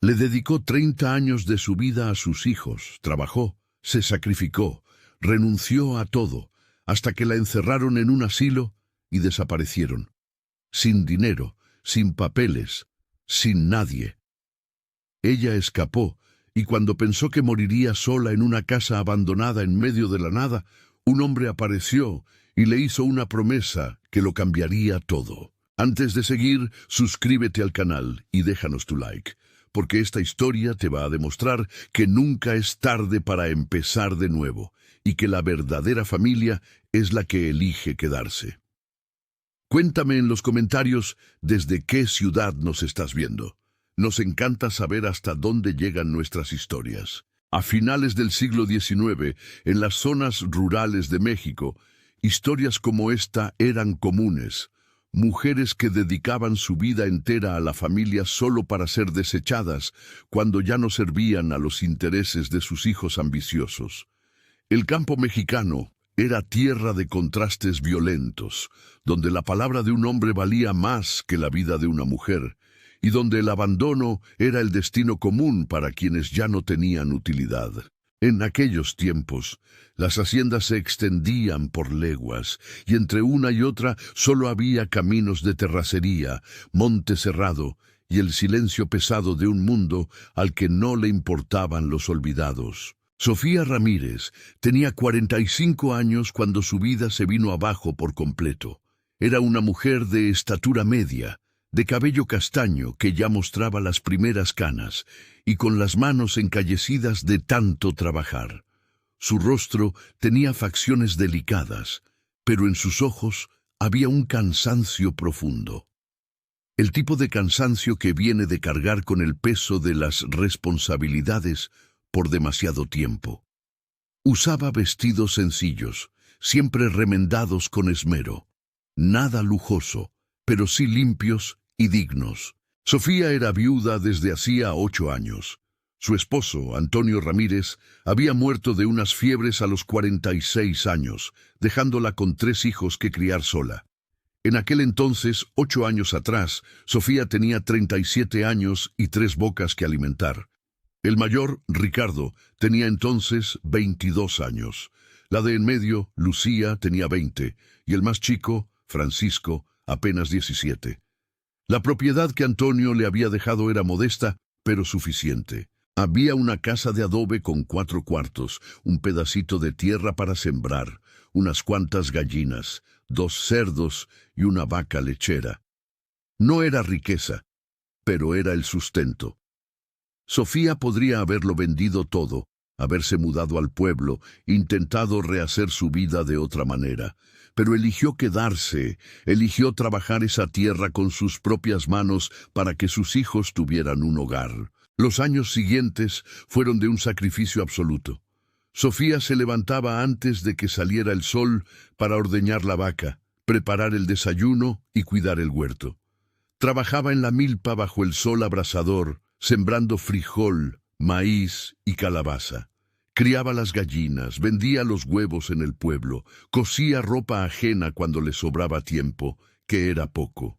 Le dedicó 30 años de su vida a sus hijos, trabajó, se sacrificó, renunció a todo, hasta que la encerraron en un asilo y desaparecieron. Sin dinero, sin papeles, sin nadie. Ella escapó, y cuando pensó que moriría sola en una casa abandonada en medio de la nada, un hombre apareció y le hizo una promesa que lo cambiaría todo. Antes de seguir, suscríbete al canal y déjanos tu like, porque esta historia te va a demostrar que nunca es tarde para empezar de nuevo, y que la verdadera familia es la que elige quedarse. Cuéntame en los comentarios desde qué ciudad nos estás viendo. Nos encanta saber hasta dónde llegan nuestras historias. A finales del siglo XIX, en las zonas rurales de México, historias como esta eran comunes. Mujeres que dedicaban su vida entera a la familia solo para ser desechadas cuando ya no servían a los intereses de sus hijos ambiciosos. El campo mexicano era tierra de contrastes violentos, donde la palabra de un hombre valía más que la vida de una mujer, y donde el abandono era el destino común para quienes ya no tenían utilidad. En aquellos tiempos, las haciendas se extendían por leguas, y entre una y otra solo había caminos de terracería, monte cerrado, y el silencio pesado de un mundo al que no le importaban los olvidados. Sofía Ramírez tenía 45 años cuando su vida se vino abajo por completo. Era una mujer de estatura media, de cabello castaño que ya mostraba las primeras canas, y con las manos encallecidas de tanto trabajar. Su rostro tenía facciones delicadas, pero en sus ojos había un cansancio profundo. El tipo de cansancio que viene de cargar con el peso de las responsabilidades por demasiado tiempo. Usaba vestidos sencillos, siempre remendados con esmero. Nada lujoso, pero sí limpios y dignos. Sofía era viuda desde hacía 8 años. Su esposo, Antonio Ramírez, había muerto de unas fiebres a los 46 años, dejándola con 3 hijos que criar sola. En aquel entonces, 8 años atrás, Sofía tenía 37 años y 3 bocas que alimentar. El mayor, Ricardo, tenía entonces 22 años. La de en medio, Lucía, tenía 20, y el más chico, Francisco, apenas 17. La propiedad que Antonio le había dejado era modesta, pero suficiente. Había una casa de adobe con 4 cuartos, un pedacito de tierra para sembrar, unas cuantas gallinas, 2 cerdos y una vaca lechera. No era riqueza, pero era el sustento. Sofía podría haberlo vendido todo, haberse mudado al pueblo, intentado rehacer su vida de otra manera, pero eligió quedarse, eligió trabajar esa tierra con sus propias manos para que sus hijos tuvieran un hogar. Los años siguientes fueron de un sacrificio absoluto. Sofía se levantaba antes de que saliera el sol para ordeñar la vaca, preparar el desayuno y cuidar el huerto. Trabajaba en la milpa bajo el sol abrasador, sembrando frijol, maíz y calabaza. Criaba las gallinas, vendía los huevos en el pueblo, cosía ropa ajena cuando le sobraba tiempo, que era poco.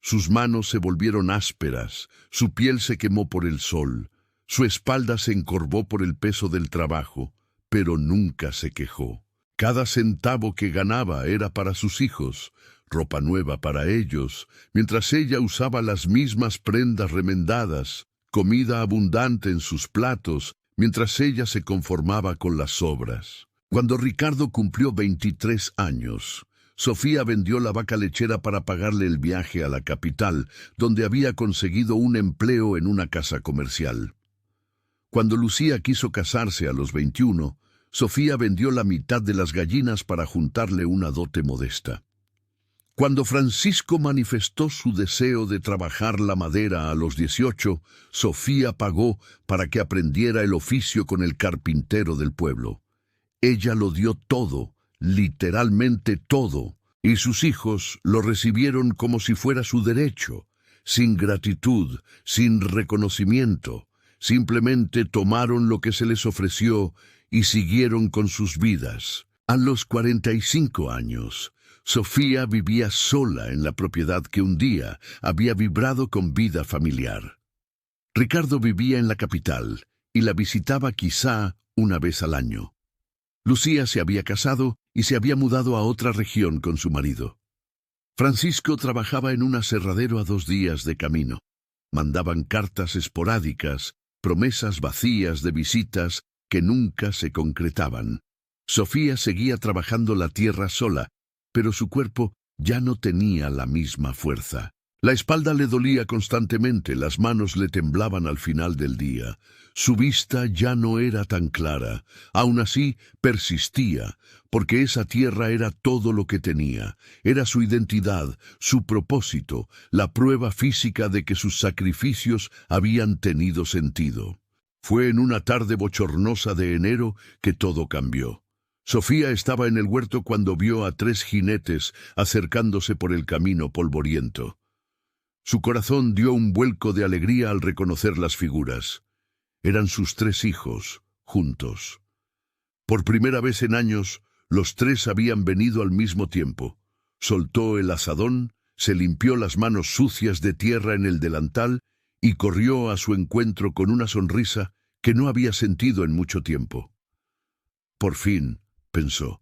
Sus manos se volvieron ásperas, su piel se quemó por el sol, su espalda se encorvó por el peso del trabajo, pero nunca se quejó. Cada centavo que ganaba era para sus hijos, ropa nueva para ellos, mientras ella usaba las mismas prendas remendadas, comida abundante en sus platos, mientras ella se conformaba con las sobras. Cuando Ricardo cumplió 23 años, Sofía vendió la vaca lechera para pagarle el viaje a la capital, donde había conseguido un empleo en una casa comercial. Cuando Lucía quiso casarse a los 21, Sofía vendió la mitad de las gallinas para juntarle una dote modesta. Cuando Francisco manifestó su deseo de trabajar la madera a los 18, Sofía pagó para que aprendiera el oficio con el carpintero del pueblo. Ella lo dio todo, literalmente todo, y sus hijos lo recibieron como si fuera su derecho, sin gratitud, sin reconocimiento. Simplemente tomaron lo que se les ofreció y siguieron con sus vidas. A los 45 años, Sofía vivía sola en la propiedad que un día había vibrado con vida familiar. Ricardo vivía en la capital y la visitaba quizá una vez al año. Lucía se había casado y se había mudado a otra región con su marido. Francisco trabajaba en un aserradero a 2 días de camino. Mandaban cartas esporádicas, promesas vacías de visitas que nunca se concretaban. Sofía seguía trabajando la tierra sola, pero su cuerpo ya no tenía la misma fuerza. La espalda le dolía constantemente, las manos le temblaban al final del día. Su vista ya no era tan clara. Aún así, persistía, porque esa tierra era todo lo que tenía. Era su identidad, su propósito, la prueba física de que sus sacrificios habían tenido sentido. Fue en una tarde bochornosa de enero que todo cambió. Sofía estaba en el huerto cuando vio a 3 jinetes acercándose por el camino polvoriento. Su corazón dio un vuelco de alegría al reconocer las figuras. Eran sus 3 hijos, juntos. Por primera vez en años, los 3 habían venido al mismo tiempo. Soltó el azadón, se limpió las manos sucias de tierra en el delantal y corrió a su encuentro con una sonrisa que no había sentido en mucho tiempo. Por fin, pensó,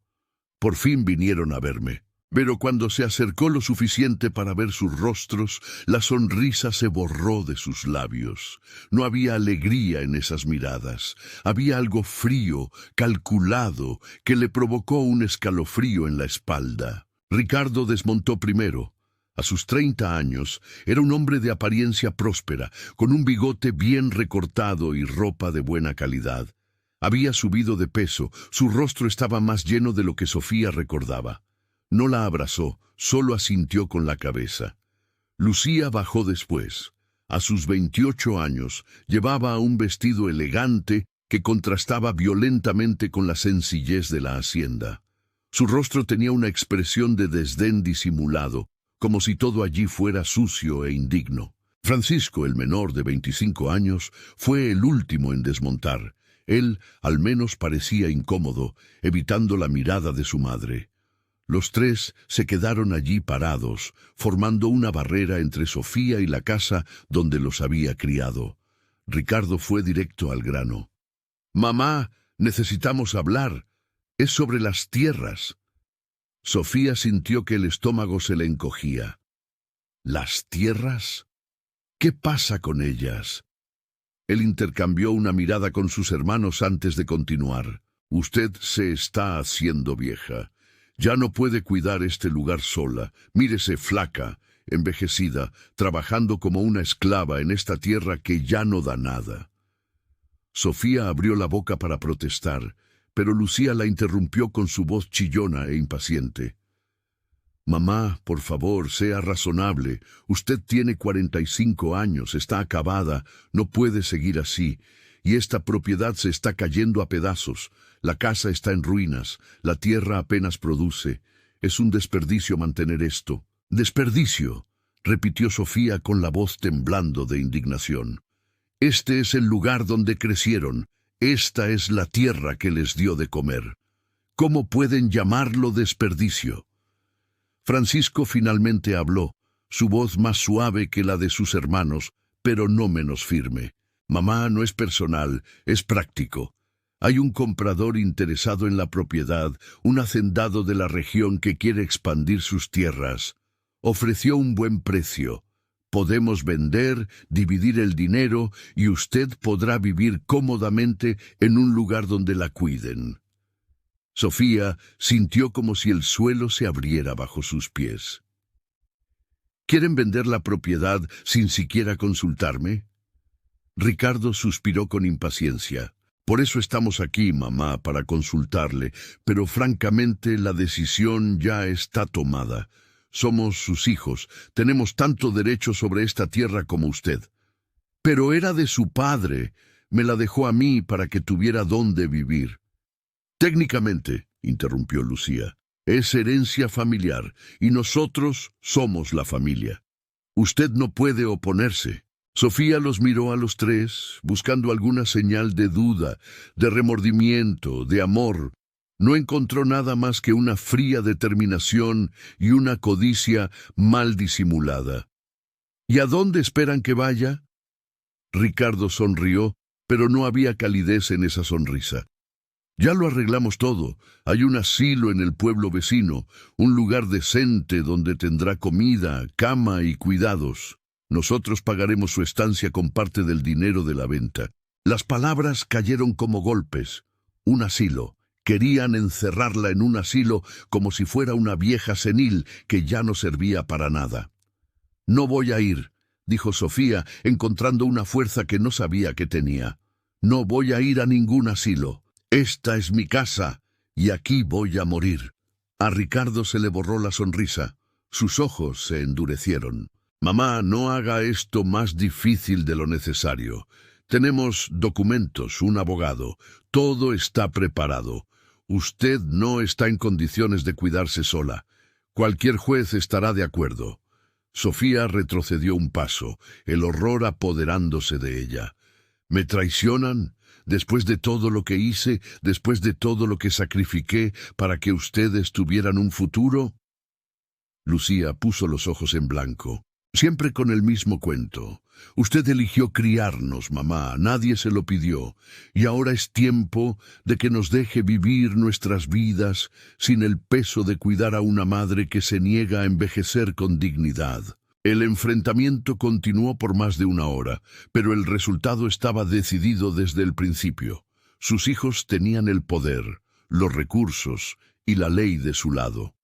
por fin vinieron a verme. Pero cuando se acercó lo suficiente para ver sus rostros, la sonrisa se borró de sus labios. No había alegría en esas miradas. Había algo frío, calculado, que le provocó un escalofrío en la espalda. Ricardo desmontó primero. A sus 30 años, era un hombre de apariencia próspera, con un bigote bien recortado y ropa de buena calidad. Había subido de peso, su rostro estaba más lleno de lo que Sofía recordaba. No la abrazó, solo asintió con la cabeza. Lucía bajó después. A sus 28 años, llevaba un vestido elegante que contrastaba violentamente con la sencillez de la hacienda. Su rostro tenía una expresión de desdén disimulado, como si todo allí fuera sucio e indigno. Francisco, el menor de 25 años, fue el último en desmontar. Él, al menos, parecía incómodo, evitando la mirada de su madre. Los 3 se quedaron allí parados, formando una barrera entre Sofía y la casa donde los había criado. Ricardo fue directo al grano. «Mamá, necesitamos hablar. Es sobre las tierras». Sofía sintió que el estómago se le encogía. ¿Las tierras? ¿Qué pasa con ellas? Él intercambió una mirada con sus hermanos antes de continuar. «Usted se está haciendo vieja. Ya no puede cuidar este lugar sola. Mírese flaca, envejecida, trabajando como una esclava en esta tierra que ya no da nada». Sofía abrió la boca para protestar, pero Lucía la interrumpió con su voz chillona e impaciente. «Mamá, por favor, sea razonable. Usted tiene 45 años, está acabada, no puede seguir así. Y esta propiedad se está cayendo a pedazos. La casa está en ruinas, la tierra apenas produce. Es un desperdicio mantener esto». «Desperdicio», repitió Sofía con la voz temblando de indignación. «Este es el lugar donde crecieron. Esta es la tierra que les dio de comer. ¿Cómo pueden llamarlo desperdicio?». Francisco finalmente habló, su voz más suave que la de sus hermanos, pero no menos firme. «Mamá, no es personal, es práctico. Hay un comprador interesado en la propiedad, un hacendado de la región que quiere expandir sus tierras. Ofreció un buen precio. Podemos vender, dividir el dinero y usted podrá vivir cómodamente en un lugar donde la cuiden». Sofía sintió como si el suelo se abriera bajo sus pies. «¿Quieren vender la propiedad sin siquiera consultarme?». Ricardo suspiró con impaciencia. «Por eso estamos aquí, mamá, para consultarle, pero francamente la decisión ya está tomada. Somos sus hijos, tenemos tanto derecho sobre esta tierra como usted». «Pero era de su padre, me la dejó a mí para que tuviera dónde vivir». «Técnicamente», interrumpió Lucía, «es herencia familiar, y nosotros somos la familia. Usted no puede oponerse». Sofía los miró a los 3, buscando alguna señal de duda, de remordimiento, de amor. No encontró nada más que una fría determinación y una codicia mal disimulada. «¿Y a dónde esperan que vaya?». Ricardo sonrió, pero no había calidez en esa sonrisa. Ya lo arreglamos todo. Hay un asilo en el pueblo vecino, un lugar decente donde tendrá comida, cama y cuidados. Nosotros pagaremos su estancia con parte del dinero de la venta. Las palabras cayeron como golpes. Un asilo. Querían encerrarla en un asilo como si fuera una vieja senil que ya no servía para nada. «No voy a ir», dijo Sofía, encontrando una fuerza que no sabía que tenía. «No voy a ir a ningún asilo. Esta es mi casa, y aquí voy a morir». A Ricardo se le borró la sonrisa. Sus ojos se endurecieron. «Mamá, no haga esto más difícil de lo necesario. Tenemos documentos, un abogado. Todo está preparado. Usted no está en condiciones de cuidarse sola. Cualquier juez estará de acuerdo». Sofía retrocedió un paso, el horror apoderándose de ella. «¿Me traicionan? Después de todo lo que hice, después de todo lo que sacrifiqué para que ustedes tuvieran un futuro». Lucía puso los ojos en blanco. «Siempre con el mismo cuento. Usted eligió criarnos, mamá, nadie se lo pidió, y ahora es tiempo de que nos deje vivir nuestras vidas sin el peso de cuidar a una madre que se niega a envejecer con dignidad». El enfrentamiento continuó por más de una hora, pero el resultado estaba decidido desde el principio. Sus hijos tenían el poder, los recursos y la ley de su lado.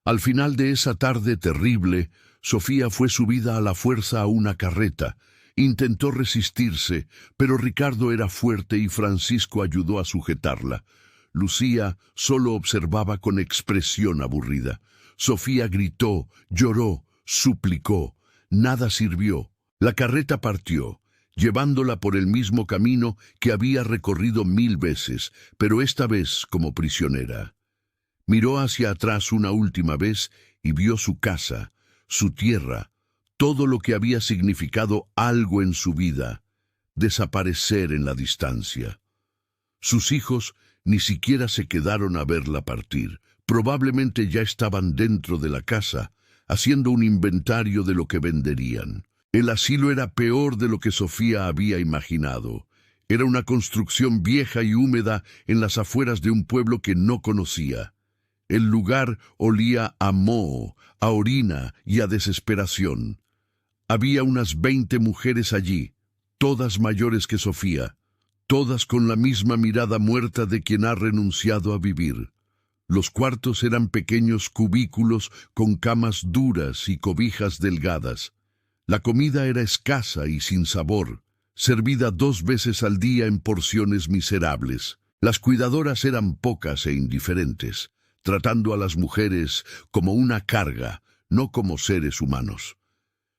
Al final de esa tarde terrible, Sofía fue subida a la fuerza a una carreta. Intentó resistirse, pero Ricardo era fuerte y Francisco ayudó a sujetarla. Lucía solo observaba con expresión aburrida. Sofía gritó, lloró, suplicó. Nada sirvió. La carreta partió, llevándola por el mismo camino que había recorrido 1000 veces, pero esta vez como prisionera. Miró hacia atrás una última vez y vio su casa, su tierra, todo lo que había significado algo en su vida, desaparecer en la distancia. Sus hijos ni siquiera se quedaron a verla partir. Probablemente ya estaban dentro de la casa, haciendo un inventario de lo que venderían. El asilo era peor de lo que Sofía había imaginado. Era una construcción vieja y húmeda en las afueras de un pueblo que no conocía. El lugar olía a moho, a orina y a desesperación. Había unas 20 mujeres allí, todas mayores que Sofía, todas con la misma mirada muerta de quien ha renunciado a vivir. Los cuartos eran pequeños cubículos con camas duras y cobijas delgadas. La comida era escasa y sin sabor, servida 2 veces al día en porciones miserables. Las cuidadoras eran pocas e indiferentes, tratando a las mujeres como una carga, no como seres humanos.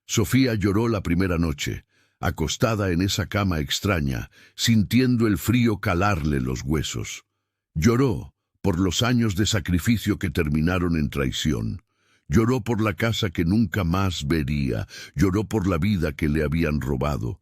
Sofía lloró la primera noche, acostada en esa cama extraña, sintiendo el frío calarle los huesos. Lloró por los años de sacrificio que terminaron en traición. Lloró por la casa que nunca más vería, lloró por la vida que le habían robado.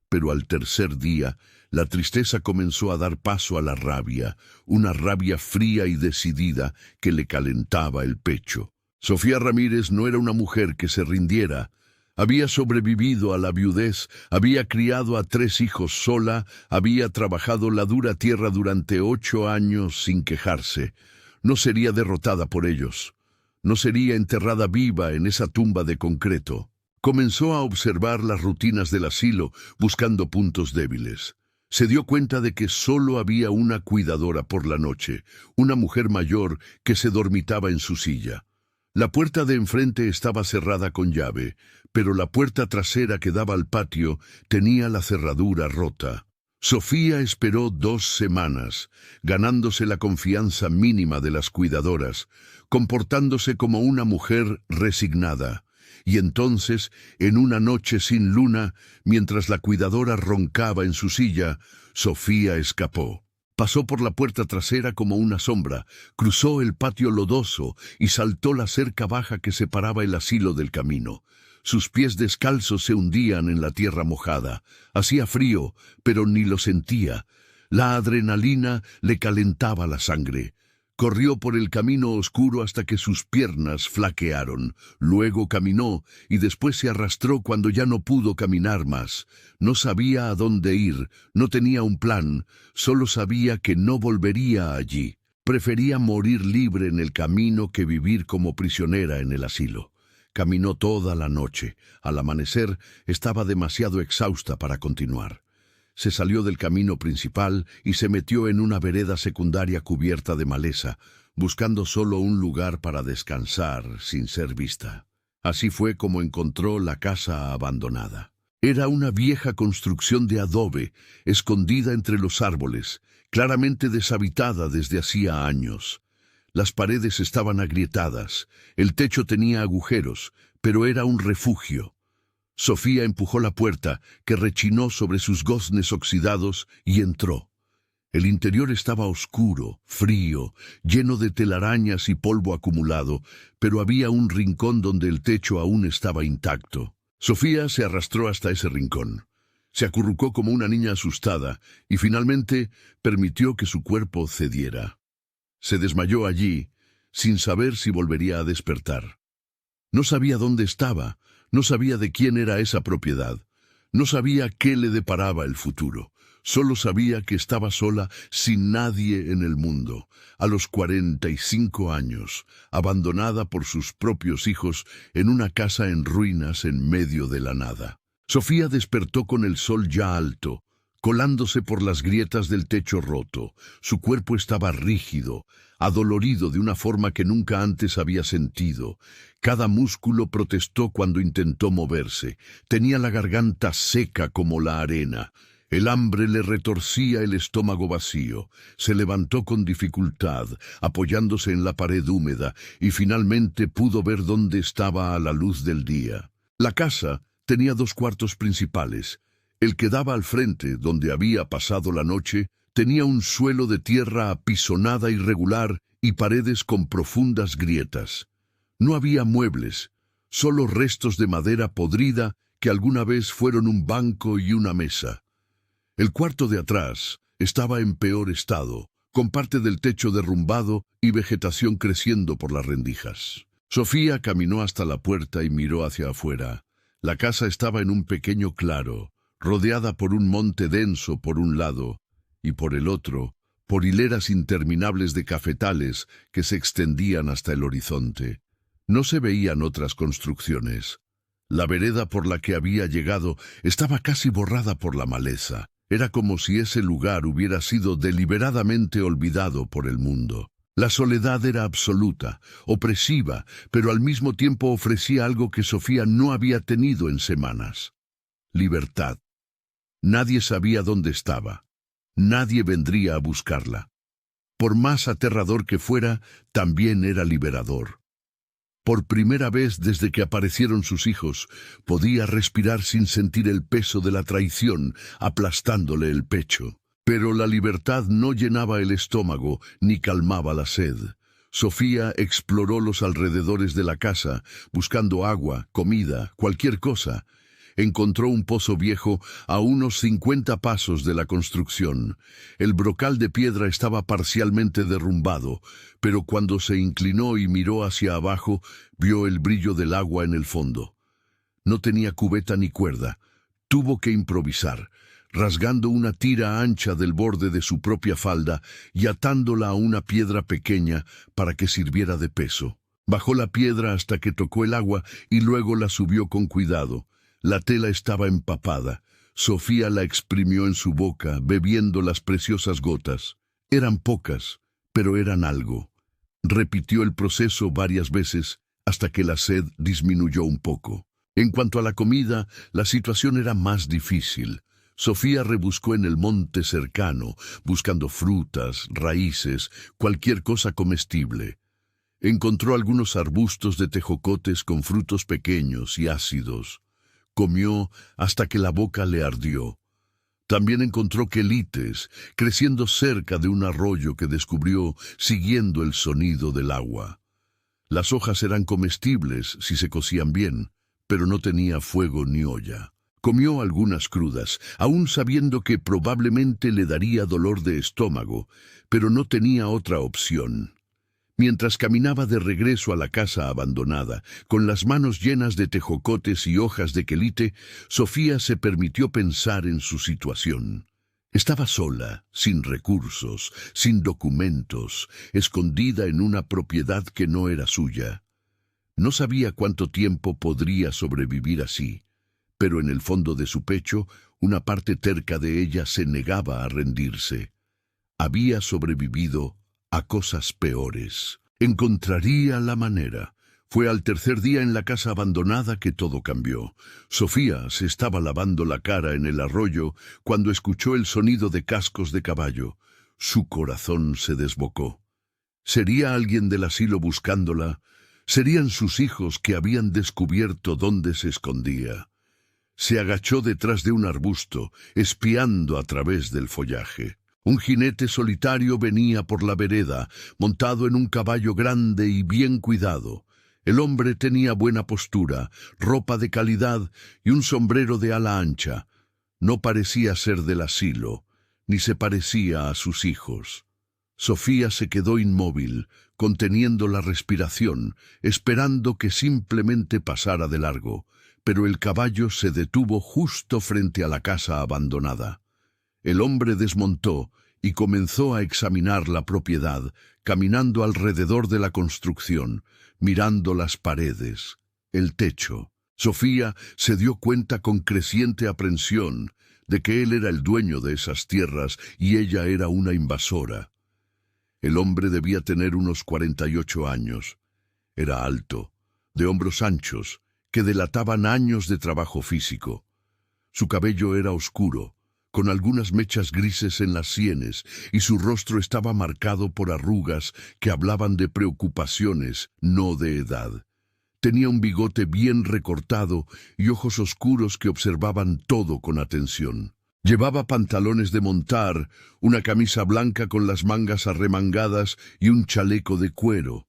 Pero al tercer día, la tristeza comenzó a dar paso a la rabia, una rabia fría y decidida que le calentaba el pecho. Sofía Ramírez no era una mujer que se rindiera. Había sobrevivido a la viudez, había criado a 3 hijos sola, había trabajado la dura tierra durante 8 años sin quejarse. No sería derrotada por ellos. No sería enterrada viva en esa tumba de concreto. Comenzó a observar las rutinas del asilo, buscando puntos débiles. Se dio cuenta de que solo había una cuidadora por la noche, una mujer mayor que se dormitaba en su silla. La puerta de enfrente estaba cerrada con llave, pero la puerta trasera que daba al patio tenía la cerradura rota. Sofía esperó 2 semanas, ganándose la confianza mínima de las cuidadoras, comportándose como una mujer resignada. Y entonces, en una noche sin luna, mientras la cuidadora roncaba en su silla, Sofía escapó. Pasó por la puerta trasera como una sombra, cruzó el patio lodoso y saltó la cerca baja que separaba el asilo del camino. Sus pies descalzos se hundían en la tierra mojada. Hacía frío, pero ni lo sentía. La adrenalina le calentaba la sangre. Corrió por el camino oscuro hasta que sus piernas flaquearon. Luego caminó y después se arrastró cuando ya no pudo caminar más. No sabía a dónde ir, no tenía un plan, solo sabía que no volvería allí. Prefería morir libre en el camino que vivir como prisionera en el asilo. Caminó toda la noche. Al amanecer estaba demasiado exhausta para continuar. Se salió del camino principal y se metió en una vereda secundaria cubierta de maleza, buscando solo un lugar para descansar sin ser vista. Así fue como encontró la casa abandonada. Era una vieja construcción de adobe, escondida entre los árboles, claramente deshabitada desde hacía años. Las paredes estaban agrietadas, el techo tenía agujeros, pero era un refugio. Sofía empujó la puerta, que rechinó sobre sus goznes oxidados, y entró. El interior estaba oscuro, frío, lleno de telarañas y polvo acumulado, pero había un rincón donde el techo aún estaba intacto. Sofía se arrastró hasta ese rincón. Se acurrucó como una niña asustada, y finalmente permitió que su cuerpo cediera. Se desmayó allí, sin saber si volvería a despertar. No sabía dónde estaba. No sabía de quién era esa propiedad. No sabía qué le deparaba el futuro. Solo sabía que estaba sola, sin nadie en el mundo. A los 45 años, abandonada por sus propios hijos en una casa en ruinas en medio de la nada. Sofía despertó con el sol ya alto, colándose por las grietas del techo roto. Su cuerpo estaba rígido, adolorido de una forma que nunca antes había sentido. Cada músculo protestó cuando intentó moverse. Tenía la garganta seca como la arena. El hambre le retorcía el estómago vacío. Se levantó con dificultad, apoyándose en la pared húmeda, y finalmente pudo ver dónde estaba a la luz del día. La casa tenía 2 cuartos principales. El que daba al frente, donde había pasado la noche, tenía un suelo de tierra apisonada irregular y paredes con profundas grietas. No había muebles, solo restos de madera podrida que alguna vez fueron un banco y una mesa. El cuarto de atrás estaba en peor estado, con parte del techo derrumbado y vegetación creciendo por las rendijas. Sofía caminó hasta la puerta y miró hacia afuera. La casa estaba en un pequeño claro, rodeada por un monte denso por un lado, y por el otro, por hileras interminables de cafetales que se extendían hasta el horizonte. No se veían otras construcciones. La vereda por la que había llegado estaba casi borrada por la maleza. Era como si ese lugar hubiera sido deliberadamente olvidado por el mundo. La soledad era absoluta, opresiva, pero al mismo tiempo ofrecía algo que Sofía no había tenido en semanas: libertad. Nadie sabía dónde estaba. Nadie vendría a buscarla. Por más aterrador que fuera, también era liberador. Por primera vez desde que aparecieron sus hijos, podía respirar sin sentir el peso de la traición aplastándole el pecho. Pero la libertad no llenaba el estómago ni calmaba la sed. Sofía exploró los alrededores de la casa, buscando agua, comida, cualquier cosa. Encontró un pozo viejo a unos 50 pasos de la construcción. El brocal de piedra estaba parcialmente derrumbado, pero cuando se inclinó y miró hacia abajo, vio el brillo del agua en el fondo. No tenía cubeta ni cuerda. Tuvo que improvisar, rasgando una tira ancha del borde de su propia falda y atándola a una piedra pequeña para que sirviera de peso. Bajó la piedra hasta que tocó el agua y luego la subió con cuidado. La tela estaba empapada. Sofía la exprimió en su boca, bebiendo las preciosas gotas. Eran pocas, pero eran algo. Repitió el proceso varias veces hasta que la sed disminuyó un poco. En cuanto a la comida, la situación era más difícil. Sofía rebuscó en el monte cercano, buscando frutas, raíces, cualquier cosa comestible. Encontró algunos arbustos de tejocotes con frutos pequeños y ácidos. Comió hasta que la boca le ardió. También encontró quelites creciendo cerca de un arroyo que descubrió siguiendo el sonido del agua. Las hojas eran comestibles si se cocían bien, pero no tenía fuego ni olla. Comió algunas crudas, aún sabiendo que probablemente le daría dolor de estómago, pero no tenía otra opción. Mientras caminaba de regreso a la casa abandonada, con las manos llenas de tejocotes y hojas de quelite, Sofía se permitió pensar en su situación. Estaba sola, sin recursos, sin documentos, escondida en una propiedad que no era suya. No sabía cuánto tiempo podría sobrevivir así, pero en el fondo de su pecho, una parte terca de ella se negaba a rendirse. Había sobrevivido a cosas peores. Encontraría la manera. Fue al tercer día en la casa abandonada que todo cambió. Sofía se estaba lavando la cara en el arroyo cuando escuchó el sonido de cascos de caballo. Su corazón se desbocó. ¿Sería alguien del asilo buscándola? ¿Serían sus hijos que habían descubierto dónde se escondía? Se agachó detrás de un arbusto, espiando a través del follaje. Un jinete solitario venía por la vereda, montado en un caballo grande y bien cuidado. El hombre tenía buena postura, ropa de calidad y un sombrero de ala ancha. No parecía ser del asilo, ni se parecía a sus hijos. Sofía se quedó inmóvil, conteniendo la respiración, esperando que simplemente pasara de largo, pero el caballo se detuvo justo frente a la casa abandonada. El hombre desmontó y comenzó a examinar la propiedad, caminando alrededor de la construcción, mirando las paredes, el techo. Sofía se dio cuenta con creciente aprensión de que él era el dueño de esas tierras y ella era una invasora. El hombre debía tener unos 48 años. Era alto, de hombros anchos, que delataban años de trabajo físico. Su cabello era oscuro, con algunas mechas grises en las sienes, y su rostro estaba marcado por arrugas que hablaban de preocupaciones, no de edad. Tenía un bigote bien recortado y ojos oscuros que observaban todo con atención. Llevaba pantalones de montar, una camisa blanca con las mangas arremangadas y un chaleco de cuero.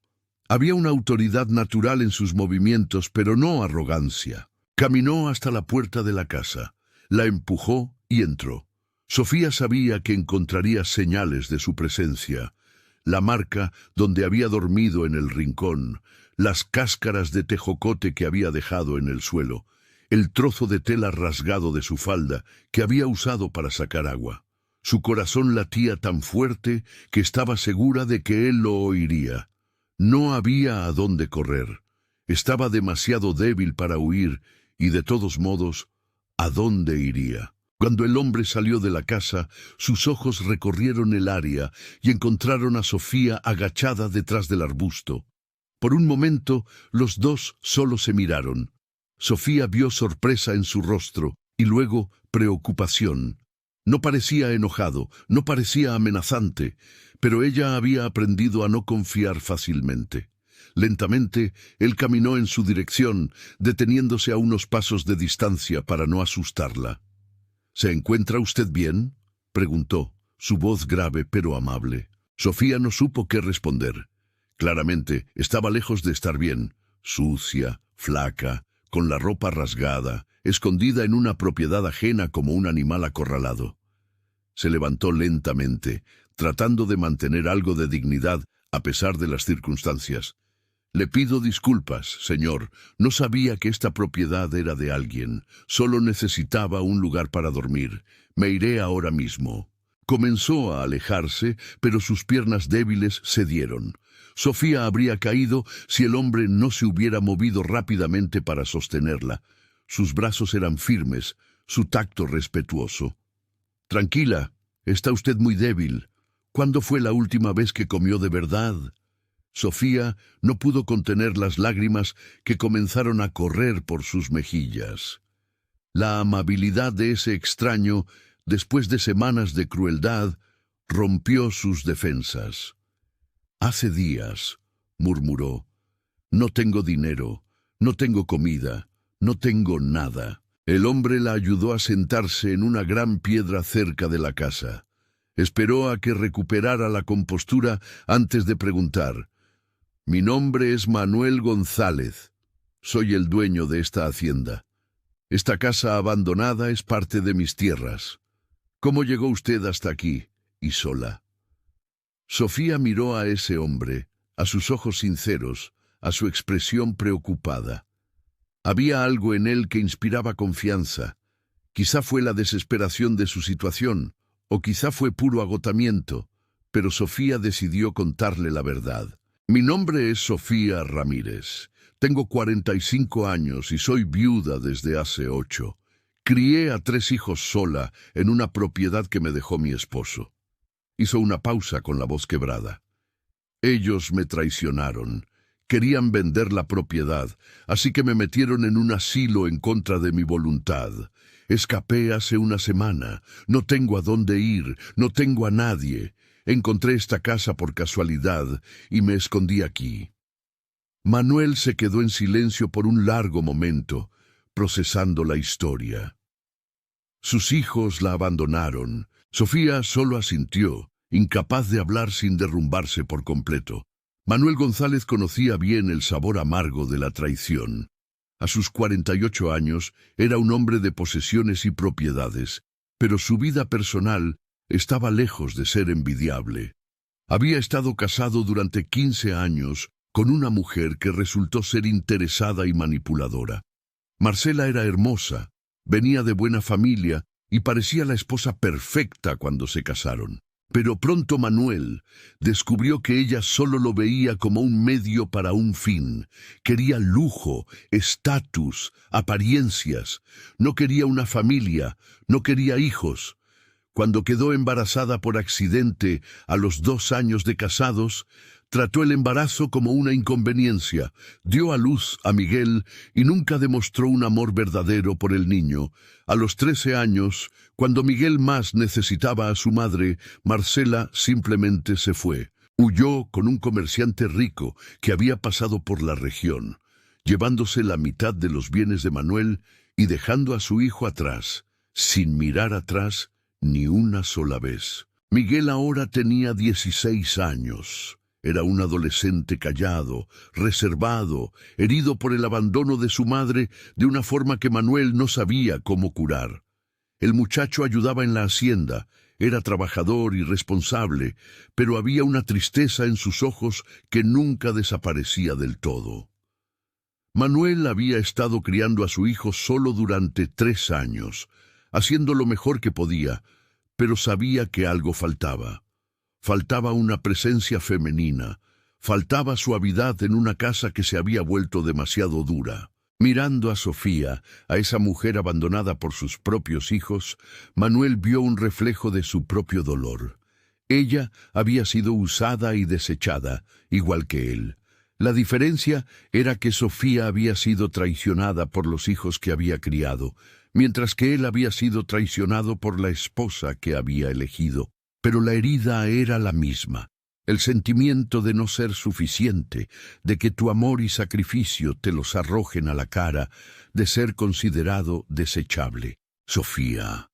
Había una autoridad natural en sus movimientos, pero no arrogancia. Caminó hasta la puerta de la casa, la empujó y entró. Sofía sabía que encontraría señales de su presencia. La marca donde había dormido en el rincón, las cáscaras de tejocote que había dejado en el suelo, el trozo de tela rasgado de su falda que había usado para sacar agua. Su corazón latía tan fuerte que estaba segura de que él lo oiría. No había a dónde correr. Estaba demasiado débil para huir y, de todos modos, ¿a dónde iría? Cuando el hombre salió de la casa, sus ojos recorrieron el área y encontraron a Sofía agachada detrás del arbusto. Por un momento, los dos solo se miraron. Sofía vio sorpresa en su rostro y luego preocupación. No parecía enojado, no parecía amenazante, pero ella había aprendido a no confiar fácilmente. Lentamente, él caminó en su dirección, deteniéndose a unos pasos de distancia para no asustarla. ¿Se encuentra usted bien?, preguntó, su voz grave pero amable. Sofía no supo qué responder. Claramente, estaba lejos de estar bien, sucia, flaca, con la ropa rasgada, escondida en una propiedad ajena como un animal acorralado. Se levantó lentamente, tratando de mantener algo de dignidad a pesar de las circunstancias. Le pido disculpas, señor. No sabía que esta propiedad era de alguien. Solo necesitaba un lugar para dormir. Me iré ahora mismo. Comenzó a alejarse, pero sus piernas débiles cedieron. Sofía habría caído si el hombre no se hubiera movido rápidamente para sostenerla. Sus brazos eran firmes, su tacto respetuoso. Tranquila, está usted muy débil. ¿Cuándo fue la última vez que comió de verdad? Sofía no pudo contener las lágrimas que comenzaron a correr por sus mejillas. La amabilidad de ese extraño, después de semanas de crueldad, rompió sus defensas. «Hace días», murmuró, «no tengo dinero, no tengo comida, no tengo nada». El hombre la ayudó a sentarse en una gran piedra cerca de la casa. Esperó a que recuperara la compostura antes de preguntar. «Mi nombre es Manuel González. Soy el dueño de esta hacienda. Esta casa abandonada es parte de mis tierras. ¿Cómo llegó usted hasta aquí, y sola?» Sofía miró a ese hombre, a sus ojos sinceros, a su expresión preocupada. Había algo en él que inspiraba confianza. Quizá fue la desesperación de su situación, o quizá fue puro agotamiento, pero Sofía decidió contarle la verdad. Mi nombre es Sofía Ramírez. Tengo 45 años y soy viuda desde hace 8. Crié a 3 hijos sola en una propiedad que me dejó mi esposo. Hizo una pausa con la voz quebrada. Ellos me traicionaron. Querían vender la propiedad, así que me metieron en un asilo en contra de mi voluntad. Escapé hace una semana. No tengo a dónde ir, no tengo a nadie. Encontré esta casa por casualidad y me escondí aquí. Manuel se quedó en silencio por un largo momento, procesando la historia. Sus hijos la abandonaron. Sofía solo asintió, incapaz de hablar sin derrumbarse por completo. Manuel González conocía bien el sabor amargo de la traición. A sus 48 años era un hombre de posesiones y propiedades, pero su vida personal estaba lejos de ser envidiable. Había estado casado durante 15 años con una mujer que resultó ser interesada y manipuladora. Marcela era hermosa, venía de buena familia y parecía la esposa perfecta cuando se casaron. Pero pronto Manuel descubrió que ella solo lo veía como un medio para un fin. Quería lujo, estatus, apariencias. No quería una familia, no quería hijos. Cuando quedó embarazada por accidente a los 2 años de casados, trató el embarazo como una inconveniencia, dio a luz a Miguel y nunca demostró un amor verdadero por el niño. A los 13 años, cuando Miguel más necesitaba a su madre, Marcela simplemente se fue. Huyó con un comerciante rico que había pasado por la región, llevándose la mitad de los bienes de Manuel y dejando a su hijo atrás, sin mirar atrás ni una sola vez. Miguel ahora tenía 16 años. Era un adolescente callado, reservado, herido por el abandono de su madre de una forma que Manuel no sabía cómo curar. El muchacho ayudaba en la hacienda, era trabajador y responsable, pero había una tristeza en sus ojos que nunca desaparecía del todo. Manuel había estado criando a su hijo solo durante 3 años, haciendo lo mejor que podía, pero sabía que algo faltaba. Faltaba una presencia femenina, faltaba suavidad en una casa que se había vuelto demasiado dura. Mirando a Sofía, a esa mujer abandonada por sus propios hijos, Manuel vio un reflejo de su propio dolor. Ella había sido usada y desechada, igual que él. La diferencia era que Sofía había sido traicionada por los hijos que había criado, mientras que él había sido traicionado por la esposa que había elegido. Pero la herida era la misma, el sentimiento de no ser suficiente, de que tu amor y sacrificio te los arrojen a la cara, de ser considerado desechable. Sofía,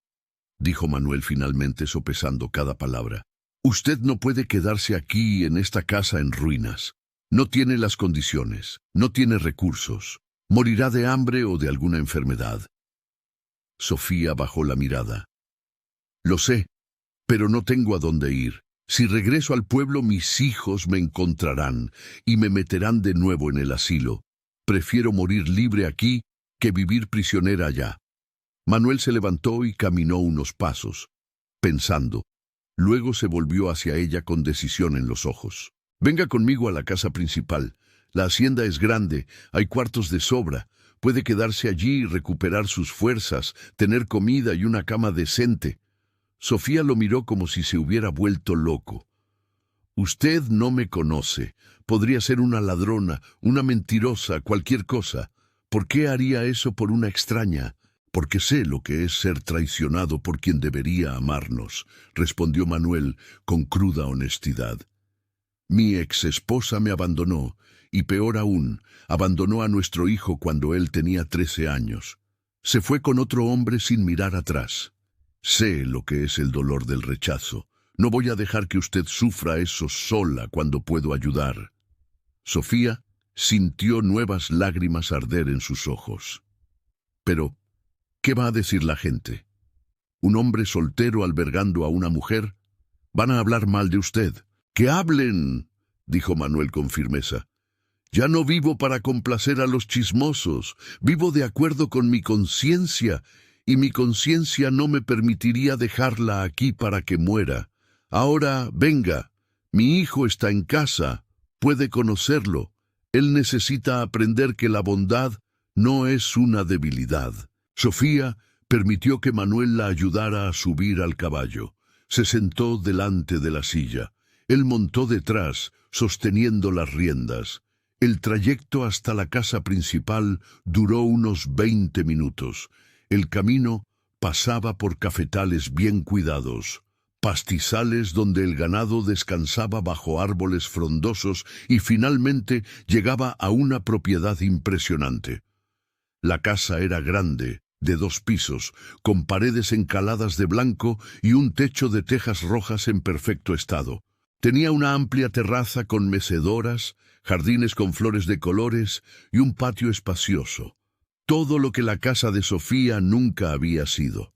dijo Manuel finalmente sopesando cada palabra, usted no puede quedarse aquí en esta casa en ruinas. No tiene las condiciones, no tiene recursos, morirá de hambre o de alguna enfermedad. Sofía bajó la mirada. Lo sé, pero no tengo a dónde ir. Si regreso al pueblo, mis hijos me encontrarán y me meterán de nuevo en el asilo. Prefiero morir libre aquí que vivir prisionera allá. Manuel se levantó y caminó unos pasos, pensando. Luego se volvió hacia ella con decisión en los ojos. Venga conmigo a la casa principal. La hacienda es grande, hay cuartos de sobra. Puede quedarse allí y recuperar sus fuerzas, tener comida y una cama decente. Sofía lo miró como si se hubiera vuelto loco. Usted no me conoce. Podría ser una ladrona, una mentirosa, cualquier cosa. ¿Por qué haría eso por una extraña? Porque sé lo que es ser traicionado por quien debería amarnos, respondió Manuel con cruda honestidad. Mi exesposa me abandonó, y peor aún, abandonó a nuestro hijo cuando él tenía 13 años. Se fue con otro hombre sin mirar atrás. Sé lo que es el dolor del rechazo. No voy a dejar que usted sufra eso sola cuando puedo ayudar. Sofía sintió nuevas lágrimas arder en sus ojos. Pero, ¿qué va a decir la gente? ¿Un hombre soltero albergando a una mujer? Van a hablar mal de usted. ¡Que hablen!, dijo Manuel con firmeza. Ya no vivo para complacer a los chismosos, vivo de acuerdo con mi conciencia, y mi conciencia no me permitiría dejarla aquí para que muera. Ahora, venga, mi hijo está en casa, puede conocerlo. Él necesita aprender que la bondad no es una debilidad. Sofía permitió que Manuel la ayudara a subir al caballo. Se sentó delante de la silla. Él montó detrás, sosteniendo las riendas. El trayecto hasta la casa principal duró unos 20 minutos. El camino pasaba por cafetales bien cuidados, pastizales donde el ganado descansaba bajo árboles frondosos y finalmente llegaba a una propiedad impresionante. La casa era grande, de 2 pisos, con paredes encaladas de blanco y un techo de tejas rojas en perfecto estado. Tenía una amplia terraza con mecedoras, jardines con flores de colores y un patio espacioso. Todo lo que la casa de Sofía nunca había sido.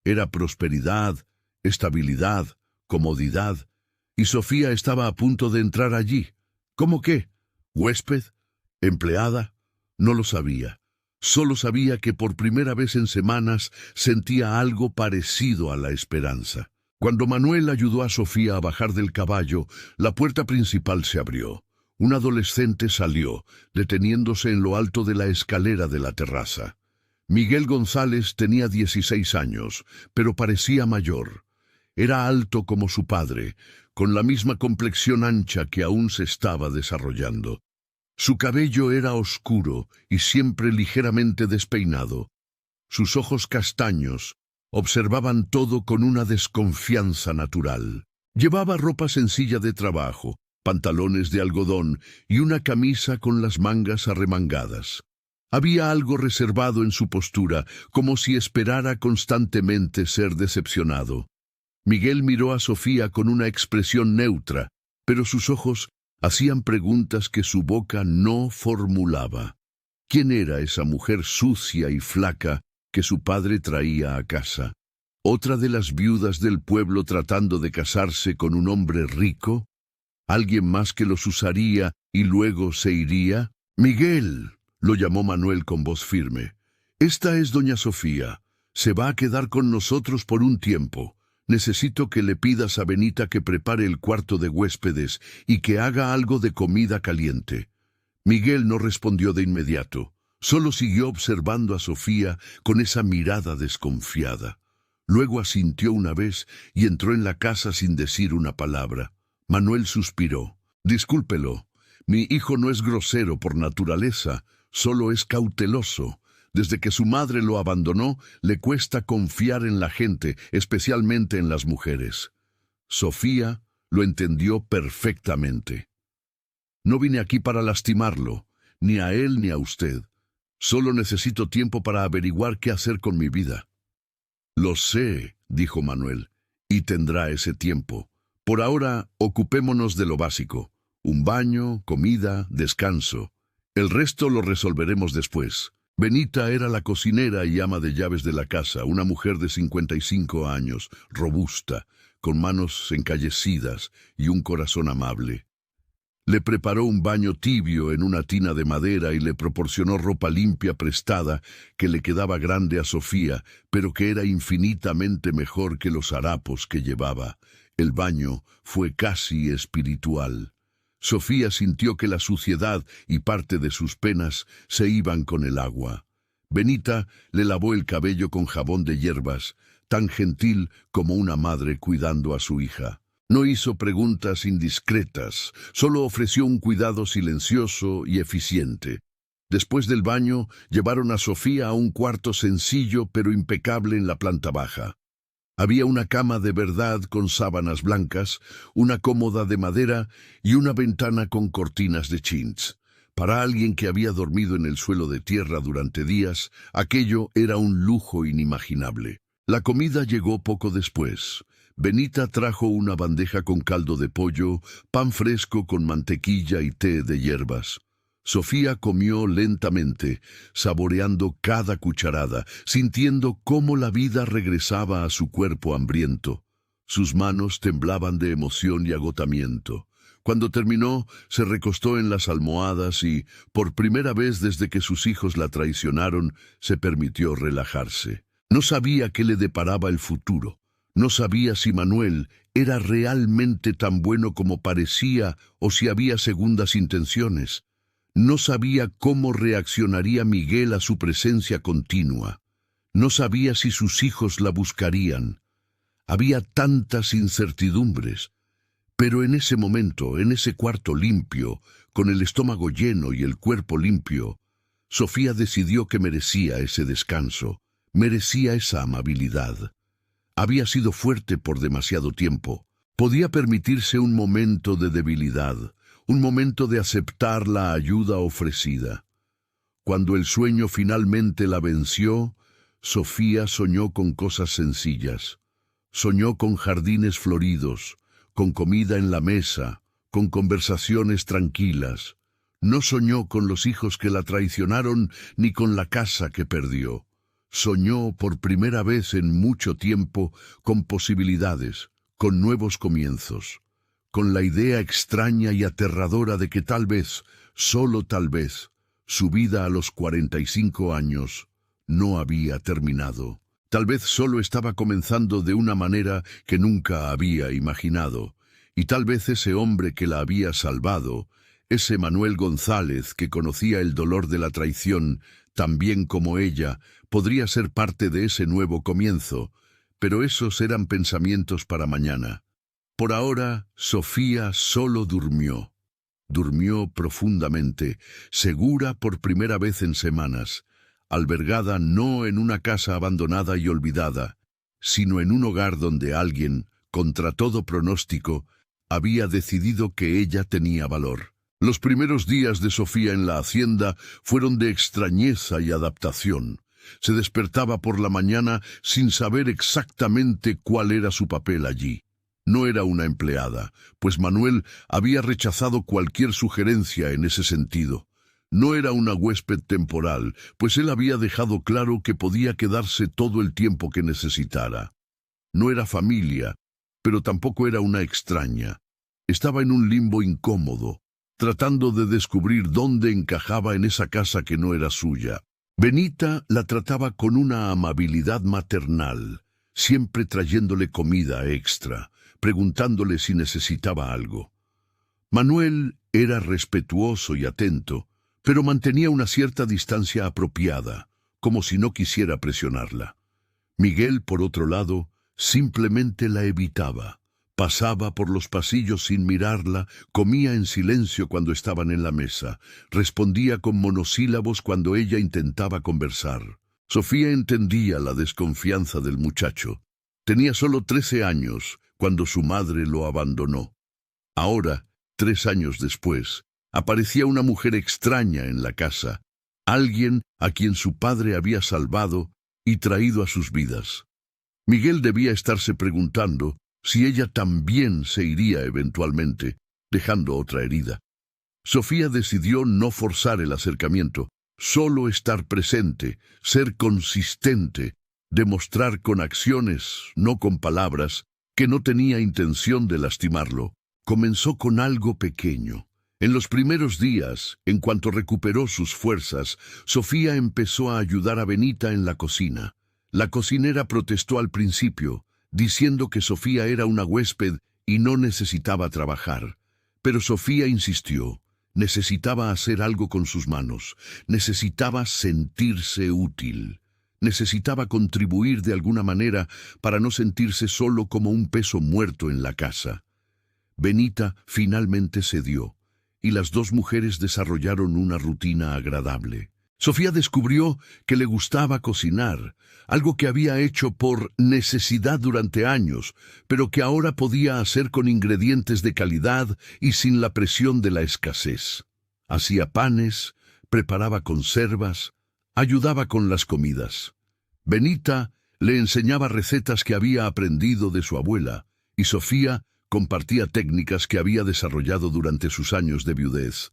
Era prosperidad, estabilidad, comodidad, y Sofía estaba a punto de entrar allí. ¿Cómo qué? ¿Huésped? ¿Empleada? No lo sabía. Solo sabía que por primera vez en semanas sentía algo parecido a la esperanza. Cuando Manuel ayudó a Sofía a bajar del caballo, la puerta principal se abrió. Un adolescente salió, deteniéndose en lo alto de la escalera de la terraza. Miguel González tenía 16 años, pero parecía mayor. Era alto como su padre, con la misma complexión ancha que aún se estaba desarrollando. Su cabello era oscuro y siempre ligeramente despeinado. Sus ojos castaños observaban todo con una desconfianza natural. Llevaba ropa sencilla de trabajo, pantalones de algodón y una camisa con las mangas arremangadas. Había algo reservado en su postura, como si esperara constantemente ser decepcionado. Miguel miró a Sofía con una expresión neutra, pero sus ojos hacían preguntas que su boca no formulaba. ¿Quién era esa mujer sucia y flaca que su padre traía a casa? ¿Otra de las viudas del pueblo tratando de casarse con un hombre rico? ¿Alguien más que los usaría y luego se iría? «Miguel», lo llamó Manuel con voz firme. «Esta es doña Sofía. Se va a quedar con nosotros por un tiempo. Necesito que le pidas a Benita que prepare el cuarto de huéspedes y que haga algo de comida caliente». Miguel no respondió de inmediato. Solo siguió observando a Sofía con esa mirada desconfiada. Luego asintió una vez y entró en la casa sin decir una palabra. Manuel suspiró. «Discúlpelo. Mi hijo no es grosero por naturaleza, solo es cauteloso. Desde que su madre lo abandonó, le cuesta confiar en la gente, especialmente en las mujeres». Sofía lo entendió perfectamente. «No vine aquí para lastimarlo, ni a él ni a usted. Solo necesito tiempo para averiguar qué hacer con mi vida». «Lo sé», dijo Manuel, «y tendrá ese tiempo. Por ahora, ocupémonos de lo básico. Un baño, comida, descanso. El resto lo resolveremos después». Benita era la cocinera y ama de llaves de la casa, una mujer de 55 años, robusta, con manos encallecidas y un corazón amable. Le preparó un baño tibio en una tina de madera y le proporcionó ropa limpia prestada que le quedaba grande a Sofía, pero que era infinitamente mejor que los harapos que llevaba. El baño fue casi espiritual. Sofía sintió que la suciedad y parte de sus penas se iban con el agua. Benita le lavó el cabello con jabón de hierbas, tan gentil como una madre cuidando a su hija. No hizo preguntas indiscretas, solo ofreció un cuidado silencioso y eficiente. Después del baño, llevaron a Sofía a un cuarto sencillo pero impecable en la planta baja. Había una cama de verdad con sábanas blancas, una cómoda de madera y una ventana con cortinas de chintz. Para alguien que había dormido en el suelo de tierra durante días, aquello era un lujo inimaginable. La comida llegó poco después. Benita trajo una bandeja con caldo de pollo, pan fresco con mantequilla y té de hierbas. Sofía comió lentamente, saboreando cada cucharada, sintiendo cómo la vida regresaba a su cuerpo hambriento. Sus manos temblaban de emoción y agotamiento. Cuando terminó, se recostó en las almohadas y, por primera vez desde que sus hijos la traicionaron, se permitió relajarse. No sabía qué le deparaba el futuro. No sabía si Manuel era realmente tan bueno como parecía o si había segundas intenciones. No sabía cómo reaccionaría Miguel a su presencia continua. No sabía si sus hijos la buscarían. Había tantas incertidumbres. Pero en ese momento, en ese cuarto limpio, con el estómago lleno y el cuerpo limpio, Sofía decidió que merecía ese descanso, merecía esa amabilidad. Había sido fuerte por demasiado tiempo. Podía permitirse un momento de debilidad, un momento de aceptar la ayuda ofrecida. Cuando el sueño finalmente la venció, Sofía soñó con cosas sencillas. Soñó con jardines floridos, con comida en la mesa, con conversaciones tranquilas. No soñó con los hijos que la traicionaron ni con la casa que perdió. Soñó por primera vez en mucho tiempo con posibilidades, con nuevos comienzos, con la idea extraña y aterradora de que tal vez, solo tal vez, su vida a los 45 años no había terminado. Tal vez solo estaba comenzando de una manera que nunca había imaginado, y tal vez ese hombre que la había salvado, ese Manuel González que conocía el dolor de la traición tan bien como ella, podría ser parte de ese nuevo comienzo, pero esos eran pensamientos para mañana. Por ahora, Sofía solo durmió. Durmió profundamente, segura por primera vez en semanas, albergada no en una casa abandonada y olvidada, sino en un hogar donde alguien, contra todo pronóstico, había decidido que ella tenía valor. Los primeros días de Sofía en la hacienda fueron de extrañeza y adaptación. Se despertaba por la mañana sin saber exactamente cuál era su papel allí. No era una empleada, pues Manuel había rechazado cualquier sugerencia en ese sentido. No era una huésped temporal, pues él había dejado claro que podía quedarse todo el tiempo que necesitara. No era familia, pero tampoco era una extraña. Estaba en un limbo incómodo, tratando de descubrir dónde encajaba en esa casa que no era suya. Benita la trataba con una amabilidad maternal, siempre trayéndole comida extra, preguntándole si necesitaba algo. Manuel era respetuoso y atento, pero mantenía una cierta distancia apropiada, como si no quisiera presionarla. Miguel, por otro lado, simplemente la evitaba. Pasaba por los pasillos sin mirarla, comía en silencio cuando estaban en la mesa, respondía con monosílabos cuando ella intentaba conversar. Sofía entendía la desconfianza del muchacho. Tenía solo 13 años cuando su madre lo abandonó. Ahora, 3 años después, aparecía una mujer extraña en la casa, alguien a quien su padre había salvado y traído a sus vidas. Miguel debía estarse preguntando si ella también se iría eventualmente, dejando otra herida. Sofía decidió no forzar el acercamiento, solo estar presente, ser consistente, demostrar con acciones, no con palabras, que no tenía intención de lastimarlo. Comenzó con algo pequeño. En los primeros días, en cuanto recuperó sus fuerzas, Sofía empezó a ayudar a Benita en la cocina. La cocinera protestó al principio, diciendo que Sofía era una huésped y no necesitaba trabajar. Pero Sofía insistió. Necesitaba hacer algo con sus manos. Necesitaba sentirse útil. Necesitaba contribuir de alguna manera para no sentirse solo como un peso muerto en la casa. Benita finalmente cedió, y las dos mujeres desarrollaron una rutina agradable. Sofía descubrió que le gustaba cocinar, algo que había hecho por necesidad durante años, pero que ahora podía hacer con ingredientes de calidad y sin la presión de la escasez. Hacía panes, preparaba conservas, ayudaba con las comidas. Benita le enseñaba recetas que había aprendido de su abuela, y Sofía compartía técnicas que había desarrollado durante sus años de viudez.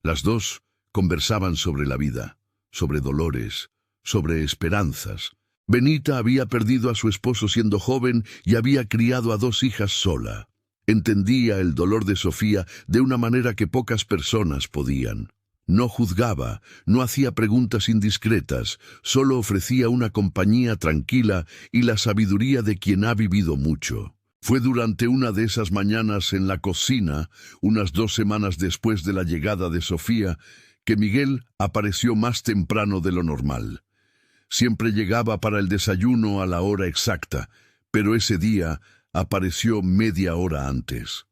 Las dos conversaban sobre la vida, sobre dolores, sobre esperanzas. Benita había perdido a su esposo siendo joven y había criado a 2 hijas sola. Entendía el dolor de Sofía de una manera que pocas personas podían. No juzgaba, no hacía preguntas indiscretas, solo ofrecía una compañía tranquila y la sabiduría de quien ha vivido mucho. Fue durante una de esas mañanas en la cocina, unas 2 semanas después de la llegada de Sofía, que Miguel apareció más temprano de lo normal. Siempre llegaba para el desayuno a la hora exacta, pero ese día apareció media hora antes.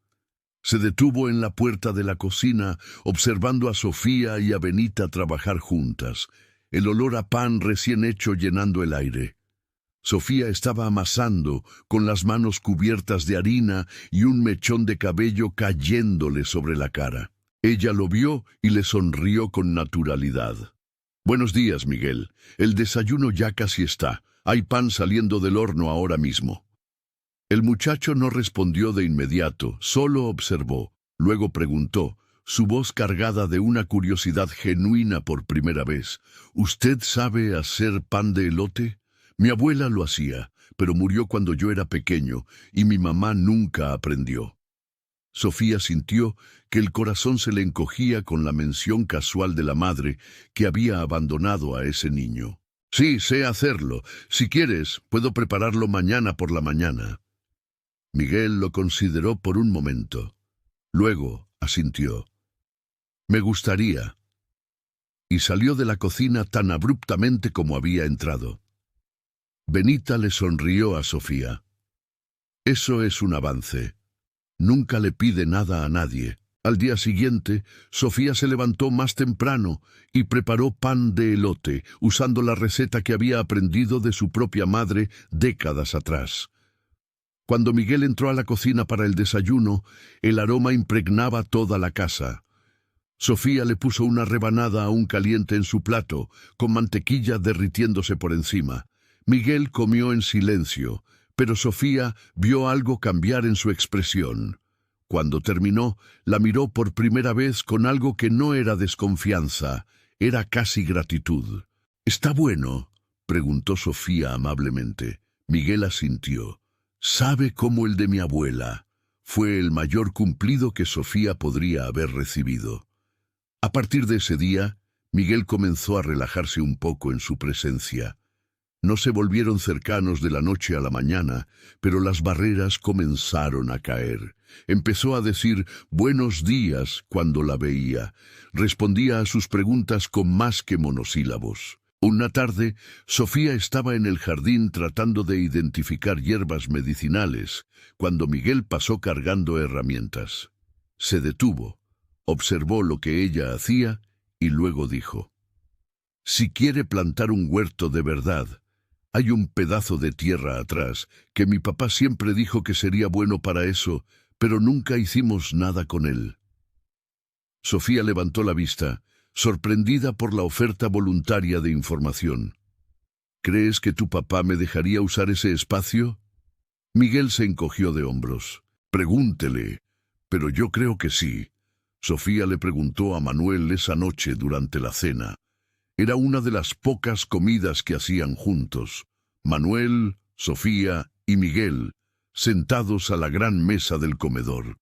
Se detuvo en la puerta de la cocina, observando a Sofía y a Benita trabajar juntas, el olor a pan recién hecho llenando el aire. Sofía estaba amasando, con las manos cubiertas de harina y un mechón de cabello cayéndole sobre la cara. Ella lo vio y le sonrió con naturalidad. «Buenos días, Miguel. El desayuno ya casi está. Hay pan saliendo del horno ahora mismo». El muchacho no respondió de inmediato, solo observó. Luego preguntó, su voz cargada de una curiosidad genuina por primera vez. «¿Usted sabe hacer pan de elote? Mi abuela lo hacía, pero murió cuando yo era pequeño y mi mamá nunca aprendió». Sofía sintió que el corazón se le encogía con la mención casual de la madre que había abandonado a ese niño. «Sí, sé hacerlo. Si quieres, puedo prepararlo mañana por la mañana». Miguel lo consideró por un momento. Luego asintió. «Me gustaría». Y salió de la cocina tan abruptamente como había entrado. Benita le sonrió a Sofía. «Eso es un avance. Nunca le pide nada a nadie». Al día siguiente, Sofía se levantó más temprano y preparó pan de elote, usando la receta que había aprendido de su propia madre décadas atrás. Cuando Miguel entró a la cocina para el desayuno, el aroma impregnaba toda la casa. Sofía le puso una rebanada aún caliente en su plato, con mantequilla derritiéndose por encima. Miguel comió en silencio, pero Sofía vio algo cambiar en su expresión. Cuando terminó, la miró por primera vez con algo que no era desconfianza, era casi gratitud. «¿Está bueno?», preguntó Sofía amablemente. Miguel asintió. «Sabe como el de mi abuela». Fue el mayor cumplido que Sofía podría haber recibido. A partir de ese día, Miguel comenzó a relajarse un poco en su presencia. No se volvieron cercanos de la noche a la mañana, pero las barreras comenzaron a caer. Empezó a decir «buenos días» cuando la veía. Respondía a sus preguntas con más que monosílabos. Una tarde, Sofía estaba en el jardín tratando de identificar hierbas medicinales, cuando Miguel pasó cargando herramientas. Se detuvo, observó lo que ella hacía y luego dijo: «Si quiere plantar un huerto de verdad, hay un pedazo de tierra atrás que mi papá siempre dijo que sería bueno para eso, pero nunca hicimos nada con él». Sofía levantó la vista, sorprendida por la oferta voluntaria de información. «¿Crees que tu papá me dejaría usar ese espacio?». Miguel se encogió de hombros. «Pregúntele, pero yo creo que sí». Sofía le preguntó a Manuel esa noche durante la cena. Era una de las pocas comidas que hacían juntos. Manuel, Sofía y Miguel, sentados a la gran mesa del comedor.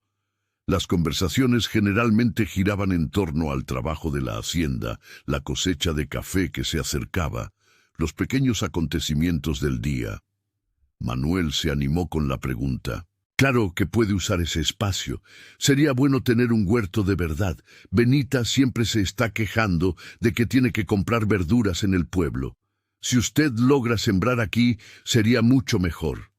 Las conversaciones generalmente giraban en torno al trabajo de la hacienda, la cosecha de café que se acercaba, los pequeños acontecimientos del día. Manuel se animó con la pregunta: «Claro que puede usar ese espacio. Sería bueno tener un huerto de verdad. Benita siempre se está quejando de que tiene que comprar verduras en el pueblo. Si usted logra sembrar aquí, sería mucho mejor».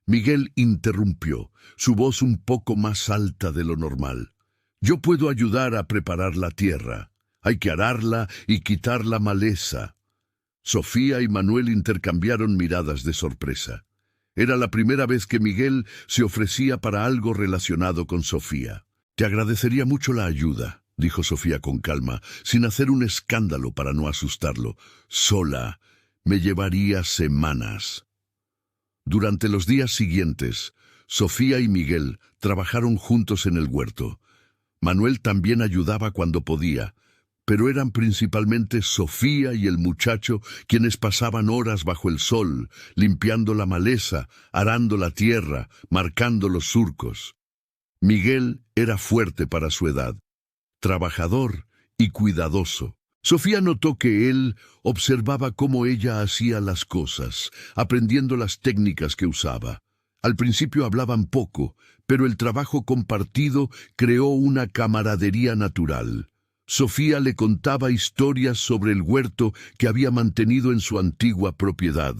Miguel interrumpió, su voz un poco más alta de lo normal. «Yo puedo ayudar a preparar la tierra. Hay que ararla y quitar la maleza». Sofía y Manuel intercambiaron miradas de sorpresa. Era la primera vez que Miguel se ofrecía para algo relacionado con Sofía. «Te agradecería mucho la ayuda», dijo Sofía con calma, sin hacer un escándalo para no asustarlo. «Sola me llevaría semanas». Durante los días siguientes, Sofía y Miguel trabajaron juntos en el huerto. Manuel también ayudaba cuando podía, pero eran principalmente Sofía y el muchacho quienes pasaban horas bajo el sol, limpiando la maleza, arando la tierra, marcando los surcos. Miguel era fuerte para su edad, trabajador y cuidadoso. Sofía notó que él observaba cómo ella hacía las cosas, aprendiendo las técnicas que usaba. Al principio hablaban poco, pero el trabajo compartido creó una camaradería natural. Sofía le contaba historias sobre el huerto que había mantenido en su antigua propiedad,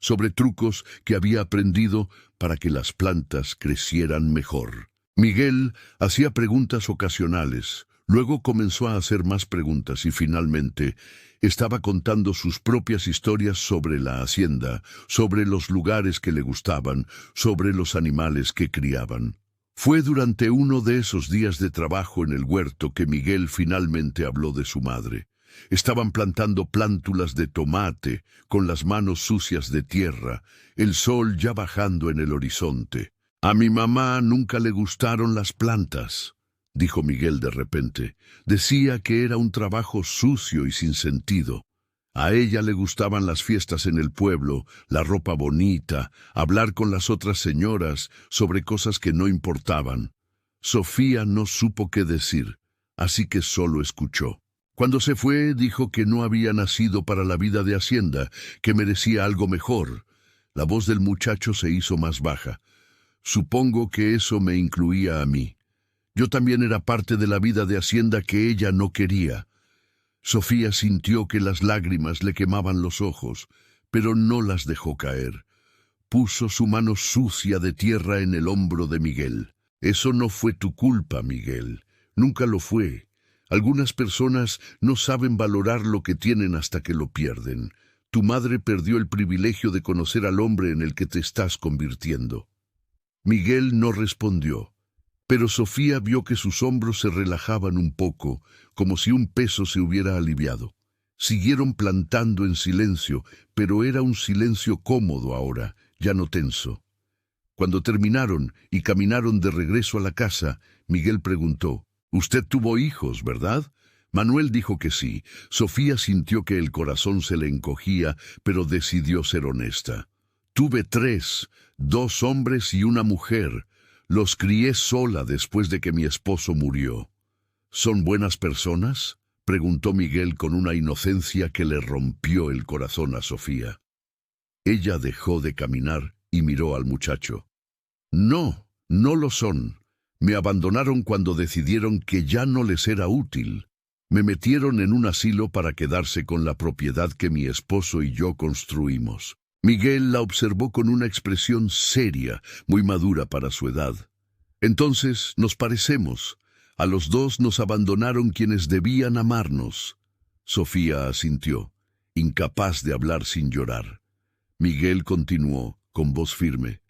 sobre trucos que había aprendido para que las plantas crecieran mejor. Miguel hacía preguntas ocasionales. Luego comenzó a hacer más preguntas y finalmente estaba contando sus propias historias sobre la hacienda, sobre los lugares que le gustaban, sobre los animales que criaban. Fue durante uno de esos días de trabajo en el huerto que Miguel finalmente habló de su madre. Estaban plantando plántulas de tomate, con las manos sucias de tierra, el sol ya bajando en el horizonte. A mi mamá nunca le gustaron las plantas, dijo Miguel de repente. Decía que era un trabajo sucio y sin sentido. A ella le gustaban las fiestas en el pueblo, la ropa bonita, hablar con las otras señoras sobre cosas que no importaban. Sofía no supo qué decir, así que solo escuchó. Cuando se fue, dijo que no había nacido para la vida de hacienda, que merecía algo mejor. La voz del muchacho se hizo más baja. Supongo que eso me incluía a mí. Yo también era parte de la vida de hacienda que ella no quería. Sofía sintió que las lágrimas le quemaban los ojos, pero no las dejó caer. Puso su mano sucia de tierra en el hombro de Miguel. Eso no fue tu culpa, Miguel. Nunca lo fue. Algunas personas no saben valorar lo que tienen hasta que lo pierden. Tu madre perdió el privilegio de conocer al hombre en el que te estás convirtiendo. Miguel no respondió, pero Sofía vio que sus hombros se relajaban un poco, como si un peso se hubiera aliviado. Siguieron plantando en silencio, pero era un silencio cómodo ahora, ya no tenso. Cuando terminaron y caminaron de regreso a la casa, Miguel preguntó, «Usted tuvo hijos, ¿verdad?» Manuel dijo que sí. Sofía sintió que el corazón se le encogía, pero decidió ser honesta. «Tuve 3, 2 hombres y una mujer. Los crié sola después de que mi esposo murió». «¿Son buenas personas?», preguntó Miguel con una inocencia que le rompió el corazón a Sofía. Ella dejó de caminar y miró al muchacho. «No, no lo son. Me abandonaron cuando decidieron que ya no les era útil. Me metieron en un asilo para quedarse con la propiedad que mi esposo y yo construimos». Miguel la observó con una expresión seria, muy madura para su edad. «Entonces nos parecemos. A los 2 nos abandonaron quienes debían amarnos». Sofía asintió, incapaz de hablar sin llorar. Miguel continuó, con voz firme.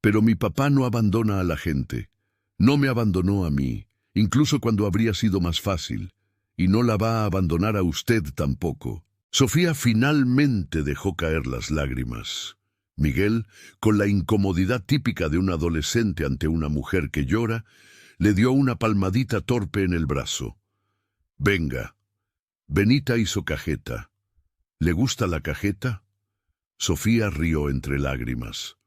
«Pero mi papá no abandona a la gente. No me abandonó a mí, incluso cuando habría sido más fácil. Y no la va a abandonar a usted tampoco». Sofía finalmente dejó caer las lágrimas. Miguel, con la incomodidad típica de un adolescente ante una mujer que llora, le dio una palmadita torpe en el brazo. «Venga». Benita hizo cajeta. «¿Le gusta la cajeta?» Sofía rió entre lágrimas.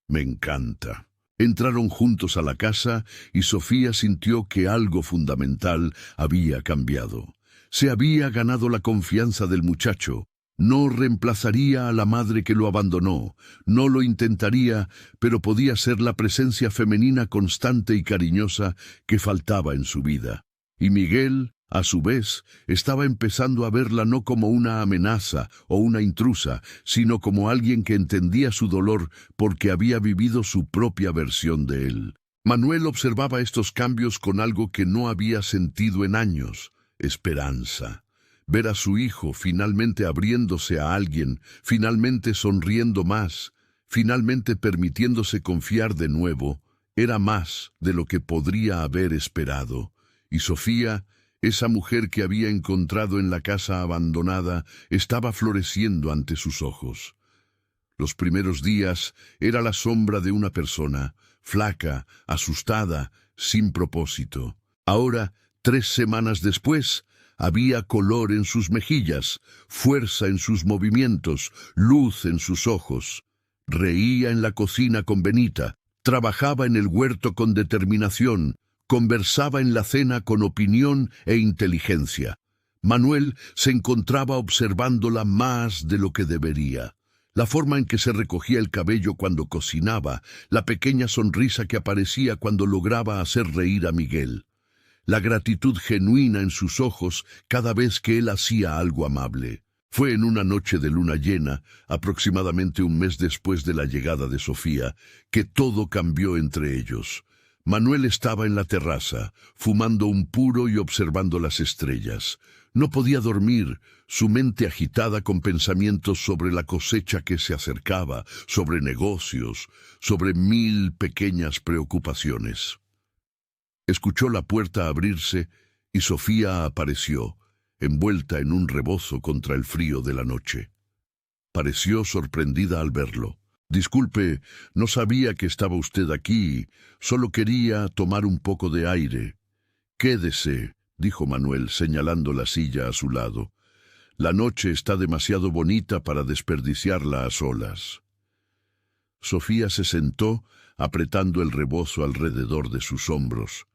«Me encanta». Entraron juntos a la casa y Sofía sintió que algo fundamental había cambiado. Se había ganado la confianza del muchacho. No reemplazaría a la madre que lo abandonó, no lo intentaría, pero podía ser la presencia femenina constante y cariñosa que faltaba en su vida. Y Miguel, a su vez, estaba empezando a verla no como una amenaza o una intrusa, sino como alguien que entendía su dolor porque había vivido su propia versión de él. Manuel observaba estos cambios con algo que no había sentido en años: esperanza. Ver a su hijo finalmente abriéndose a alguien, finalmente sonriendo más, finalmente permitiéndose confiar de nuevo, era más de lo que podría haber esperado. Y Sofía, esa mujer que había encontrado en la casa abandonada, estaba floreciendo ante sus ojos. Los primeros días era la sombra de una persona, flaca, asustada, sin propósito. Ahora, 3 semanas después, había color en sus mejillas, fuerza en sus movimientos, luz en sus ojos. Reía en la cocina con Benita, Trabajaba en el huerto con determinación, conversaba en la cena con opinión e inteligencia. Manuel se encontraba observándola más de lo que debería. La forma en que se recogía el cabello cuando cocinaba, la pequeña sonrisa que aparecía cuando lograba hacer reír a Miguel. La gratitud genuina en sus ojos cada vez que él hacía algo amable. Fue en una noche de luna llena, aproximadamente un mes después de la llegada de Sofía, que todo cambió entre ellos. Manuel estaba en la terraza, fumando un puro y observando las estrellas. No podía dormir, su mente agitada con pensamientos sobre la cosecha que se acercaba, sobre negocios, sobre 1000 pequeñas preocupaciones. Escuchó la puerta abrirse y Sofía apareció, envuelta en un rebozo contra el frío de la noche. Pareció sorprendida al verlo. «Disculpe, no sabía que estaba usted aquí. Solo quería tomar un poco de aire». «Quédese», dijo Manuel, señalando la silla a su lado. «La noche está demasiado bonita para desperdiciarla a solas». Sofía se sentó, apretando el rebozo alrededor de sus hombros.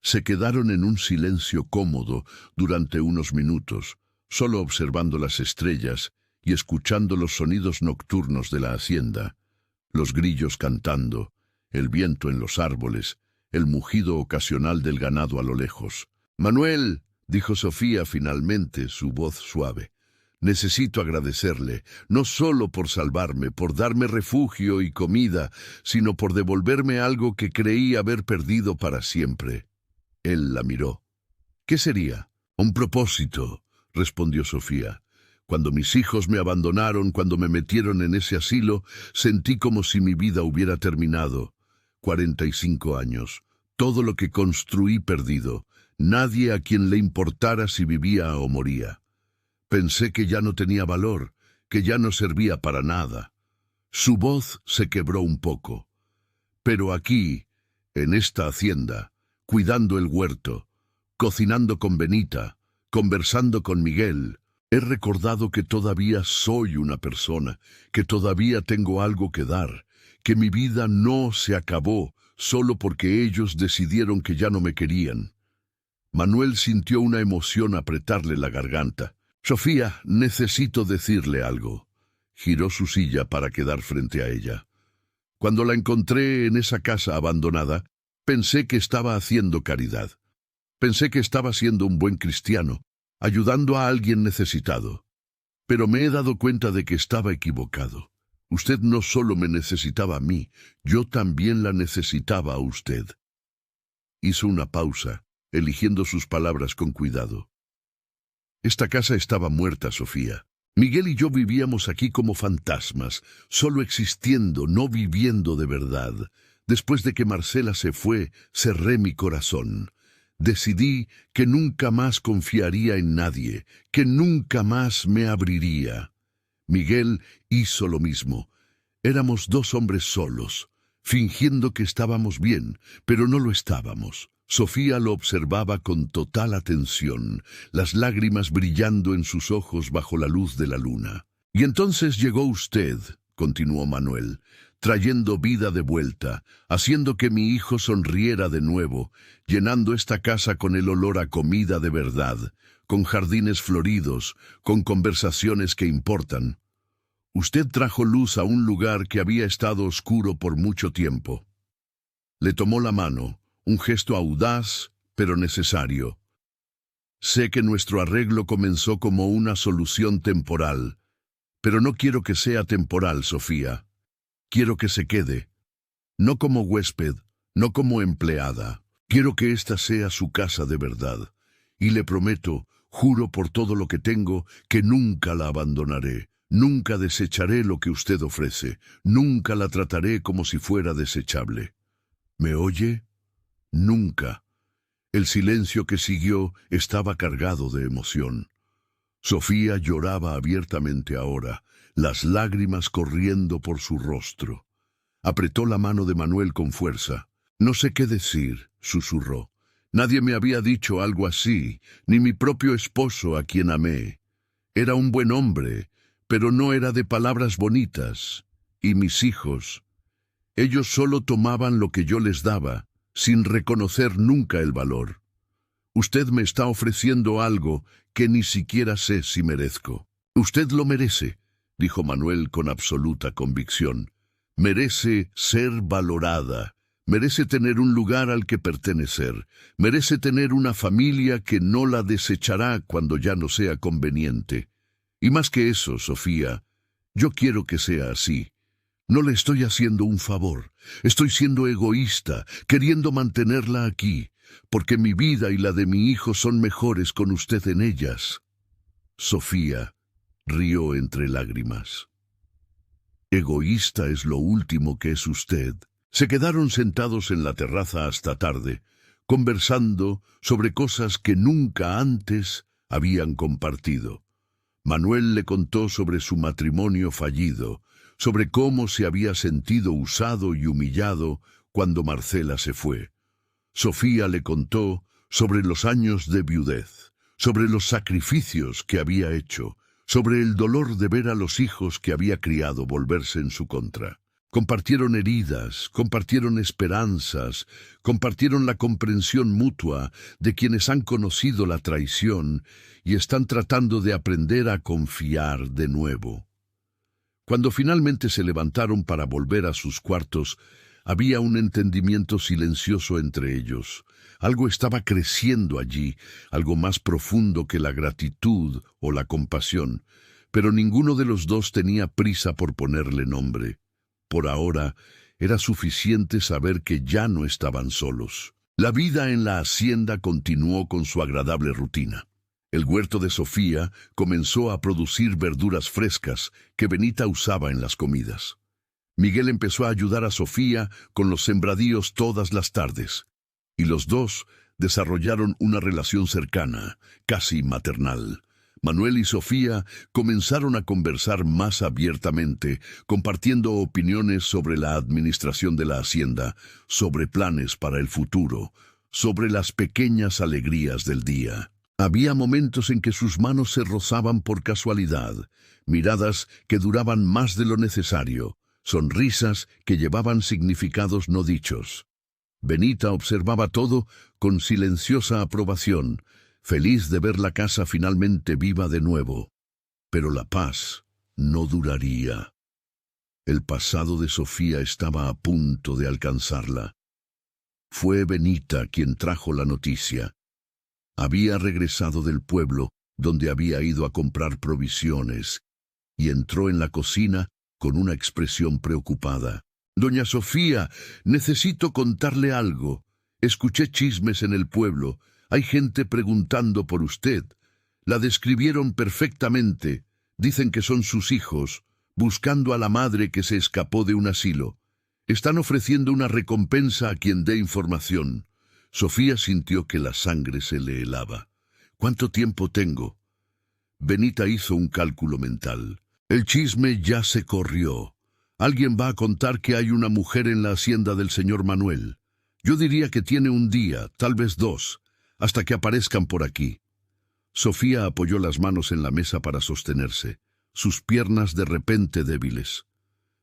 Se quedaron en un silencio cómodo durante unos minutos, solo observando las estrellas y escuchando los sonidos nocturnos de la hacienda, los grillos cantando, el viento en los árboles, el mugido ocasional del ganado a lo lejos. «Manuel», dijo Sofía finalmente, su voz suave, «necesito agradecerle, no solo por salvarme, por darme refugio y comida, sino por devolverme algo que creí haber perdido para siempre». Él la miró. «¿Qué sería?» «Un propósito», respondió Sofía. «Cuando mis hijos me abandonaron, cuando me metieron en ese asilo, sentí como si mi vida hubiera terminado. 45 años. Todo lo que construí perdido. Nadie a quien le importara si vivía o moría. Pensé que ya no tenía valor, que ya no servía para nada». Su voz se quebró un poco. «Pero aquí, en esta hacienda, cuidando el huerto, cocinando con Benita, conversando con Miguel, he recordado que todavía soy una persona, que todavía tengo algo que dar, que mi vida no se acabó solo porque ellos decidieron que ya no me querían». Manuel sintió una emoción apretarle la garganta. «Sofía, necesito decirle algo». Giró su silla para quedar frente a ella. «Cuando la encontré en esa casa abandonada, pensé que estaba haciendo caridad. Pensé que estaba siendo un buen cristiano, ayudando a alguien necesitado. Pero me he dado cuenta de que estaba equivocado. Usted no solo me necesitaba a mí, yo también la necesitaba a usted». Hizo una pausa, eligiendo sus palabras con cuidado. «Esta casa estaba muerta, Sofía. Miguel y yo vivíamos aquí como fantasmas, solo existiendo, no viviendo de verdad. Después de que Marcela se fue, cerré mi corazón. Decidí que nunca más confiaría en nadie, que nunca más me abriría. Miguel hizo lo mismo. Éramos dos hombres solos, fingiendo que estábamos bien, pero no lo estábamos». Sofía lo observaba con total atención, las lágrimas brillando en sus ojos bajo la luz de la luna. «Y entonces llegó usted», continuó Manuel, «trayendo vida de vuelta, haciendo que mi hijo sonriera de nuevo, llenando esta casa con el olor a comida de verdad, con jardines floridos, con conversaciones que importan. Usted trajo luz a un lugar que había estado oscuro por mucho tiempo». Le tomó la mano, un gesto audaz, pero necesario. «Sé que nuestro arreglo comenzó como una solución temporal, pero no quiero que sea temporal, Sofía. Quiero que se quede, no como huésped, no como empleada. Quiero que esta sea su casa de verdad. Y le prometo, juro por todo lo que tengo, que nunca la abandonaré. Nunca desecharé lo que usted ofrece. Nunca la trataré como si fuera desechable. ¿Me oye? Nunca». El silencio que siguió estaba cargado de emoción. Sofía lloraba abiertamente ahora, las lágrimas corriendo por su rostro. Apretó la mano de Manuel con fuerza. «No sé qué decir», susurró. «Nadie me había dicho algo así, ni mi propio esposo a quien amé. Era un buen hombre, pero no era de palabras bonitas. Y mis hijos». Ellos solo tomaban lo que yo les daba, sin reconocer nunca el valor. Usted me está ofreciendo algo que ni siquiera sé si merezco. Usted lo merece, dijo Manuel con absoluta convicción. Merece ser valorada, merece tener un lugar al que pertenecer, merece tener una familia que no la desechará cuando ya no sea conveniente. Y más que eso, Sofía, yo quiero que sea así. No le estoy haciendo un favor, estoy siendo egoísta, queriendo mantenerla aquí, porque mi vida y la de mi hijo son mejores con usted en ellas. Sofía rió entre lágrimas. Egoísta es lo último que es usted. Se quedaron sentados en la terraza hasta tarde, conversando sobre cosas que nunca antes habían compartido. Manuel le contó sobre su matrimonio fallido, sobre cómo se había sentido usado y humillado cuando Marcela se fue. Sofía le contó sobre los años de viudez, sobre los sacrificios que había hecho, sobre el dolor de ver a los hijos que había criado volverse en su contra. Compartieron heridas, compartieron esperanzas, compartieron la comprensión mutua de quienes han conocido la traición y están tratando de aprender a confiar de nuevo. Cuando finalmente se levantaron para volver a sus cuartos, había un entendimiento silencioso entre ellos. Algo estaba creciendo allí, algo más profundo que la gratitud o la compasión, pero ninguno de los dos tenía prisa por ponerle nombre. Por ahora, era suficiente saber que ya no estaban solos. La vida en la hacienda continuó con su agradable rutina. El huerto de Sofía comenzó a producir verduras frescas que Benita usaba en las comidas. Miguel empezó a ayudar a Sofía con los sembradíos todas las tardes, y los dos desarrollaron una relación cercana, casi maternal. Manuel y Sofía comenzaron a conversar más abiertamente, compartiendo opiniones sobre la administración de la hacienda, sobre planes para el futuro, sobre las pequeñas alegrías del día. Había momentos en que sus manos se rozaban por casualidad, miradas que duraban más de lo necesario, sonrisas que llevaban significados no dichos. Benita observaba todo con silenciosa aprobación, feliz de ver la casa finalmente viva de nuevo. Pero la paz no duraría. El pasado de Sofía estaba a punto de alcanzarla. Fue Benita quien trajo la noticia. Había regresado del pueblo donde había ido a comprar provisiones y entró en la cocina con una expresión preocupada. «Doña Sofía, necesito contarle algo. Escuché chismes en el pueblo. Hay gente preguntando por usted. La describieron perfectamente. Dicen que son sus hijos, buscando a la madre que se escapó de un asilo. Están ofreciendo una recompensa a quien dé información». Sofía sintió que la sangre se le helaba. «¿Cuánto tiempo tengo?» Benita hizo un cálculo mental. «El chisme ya se corrió. Alguien va a contar que hay una mujer en la hacienda del señor Manuel. Yo diría que tiene un día, tal vez dos, hasta que aparezcan por aquí». Sofía apoyó las manos en la mesa para sostenerse, sus piernas de repente débiles.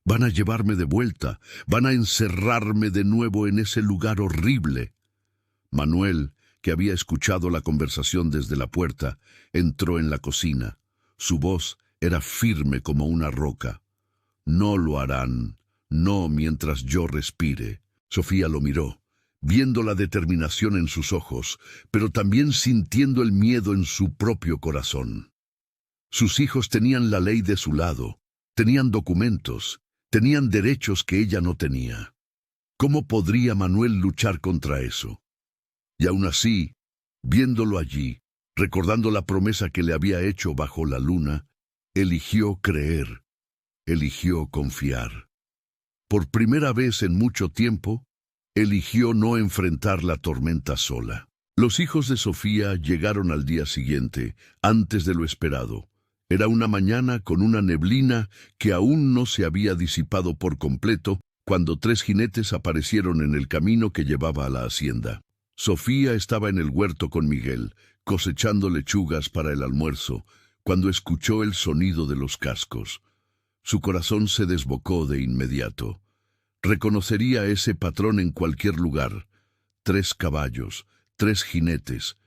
«Van a llevarme de vuelta, van a encerrarme de nuevo en ese lugar horrible». Manuel, que había escuchado la conversación desde la puerta, entró en la cocina. Su voz era firme como una roca. «No lo harán, no mientras yo respire». Sofía lo miró, viendo la determinación en sus ojos, pero también sintiendo el miedo en su propio corazón. Sus hijos tenían la ley de su lado, tenían documentos, tenían derechos que ella no tenía. ¿Cómo podría Manuel luchar contra eso? Y aún así, viéndolo allí, recordando la promesa que le había hecho bajo la luna, eligió creer, eligió confiar. Por primera vez en mucho tiempo, eligió no enfrentar la tormenta sola. Los hijos de Sofía llegaron al día siguiente, antes de lo esperado. Era una mañana con una neblina que aún no se había disipado por completo cuando 3 jinetes aparecieron en el camino que llevaba a la hacienda. Sofía estaba en el huerto con Miguel, cosechando lechugas para el almuerzo, cuando escuchó el sonido de los cascos. Su corazón se desbocó de inmediato. Reconocería ese patrón en cualquier lugar. 3 caballos, 3 jinetes.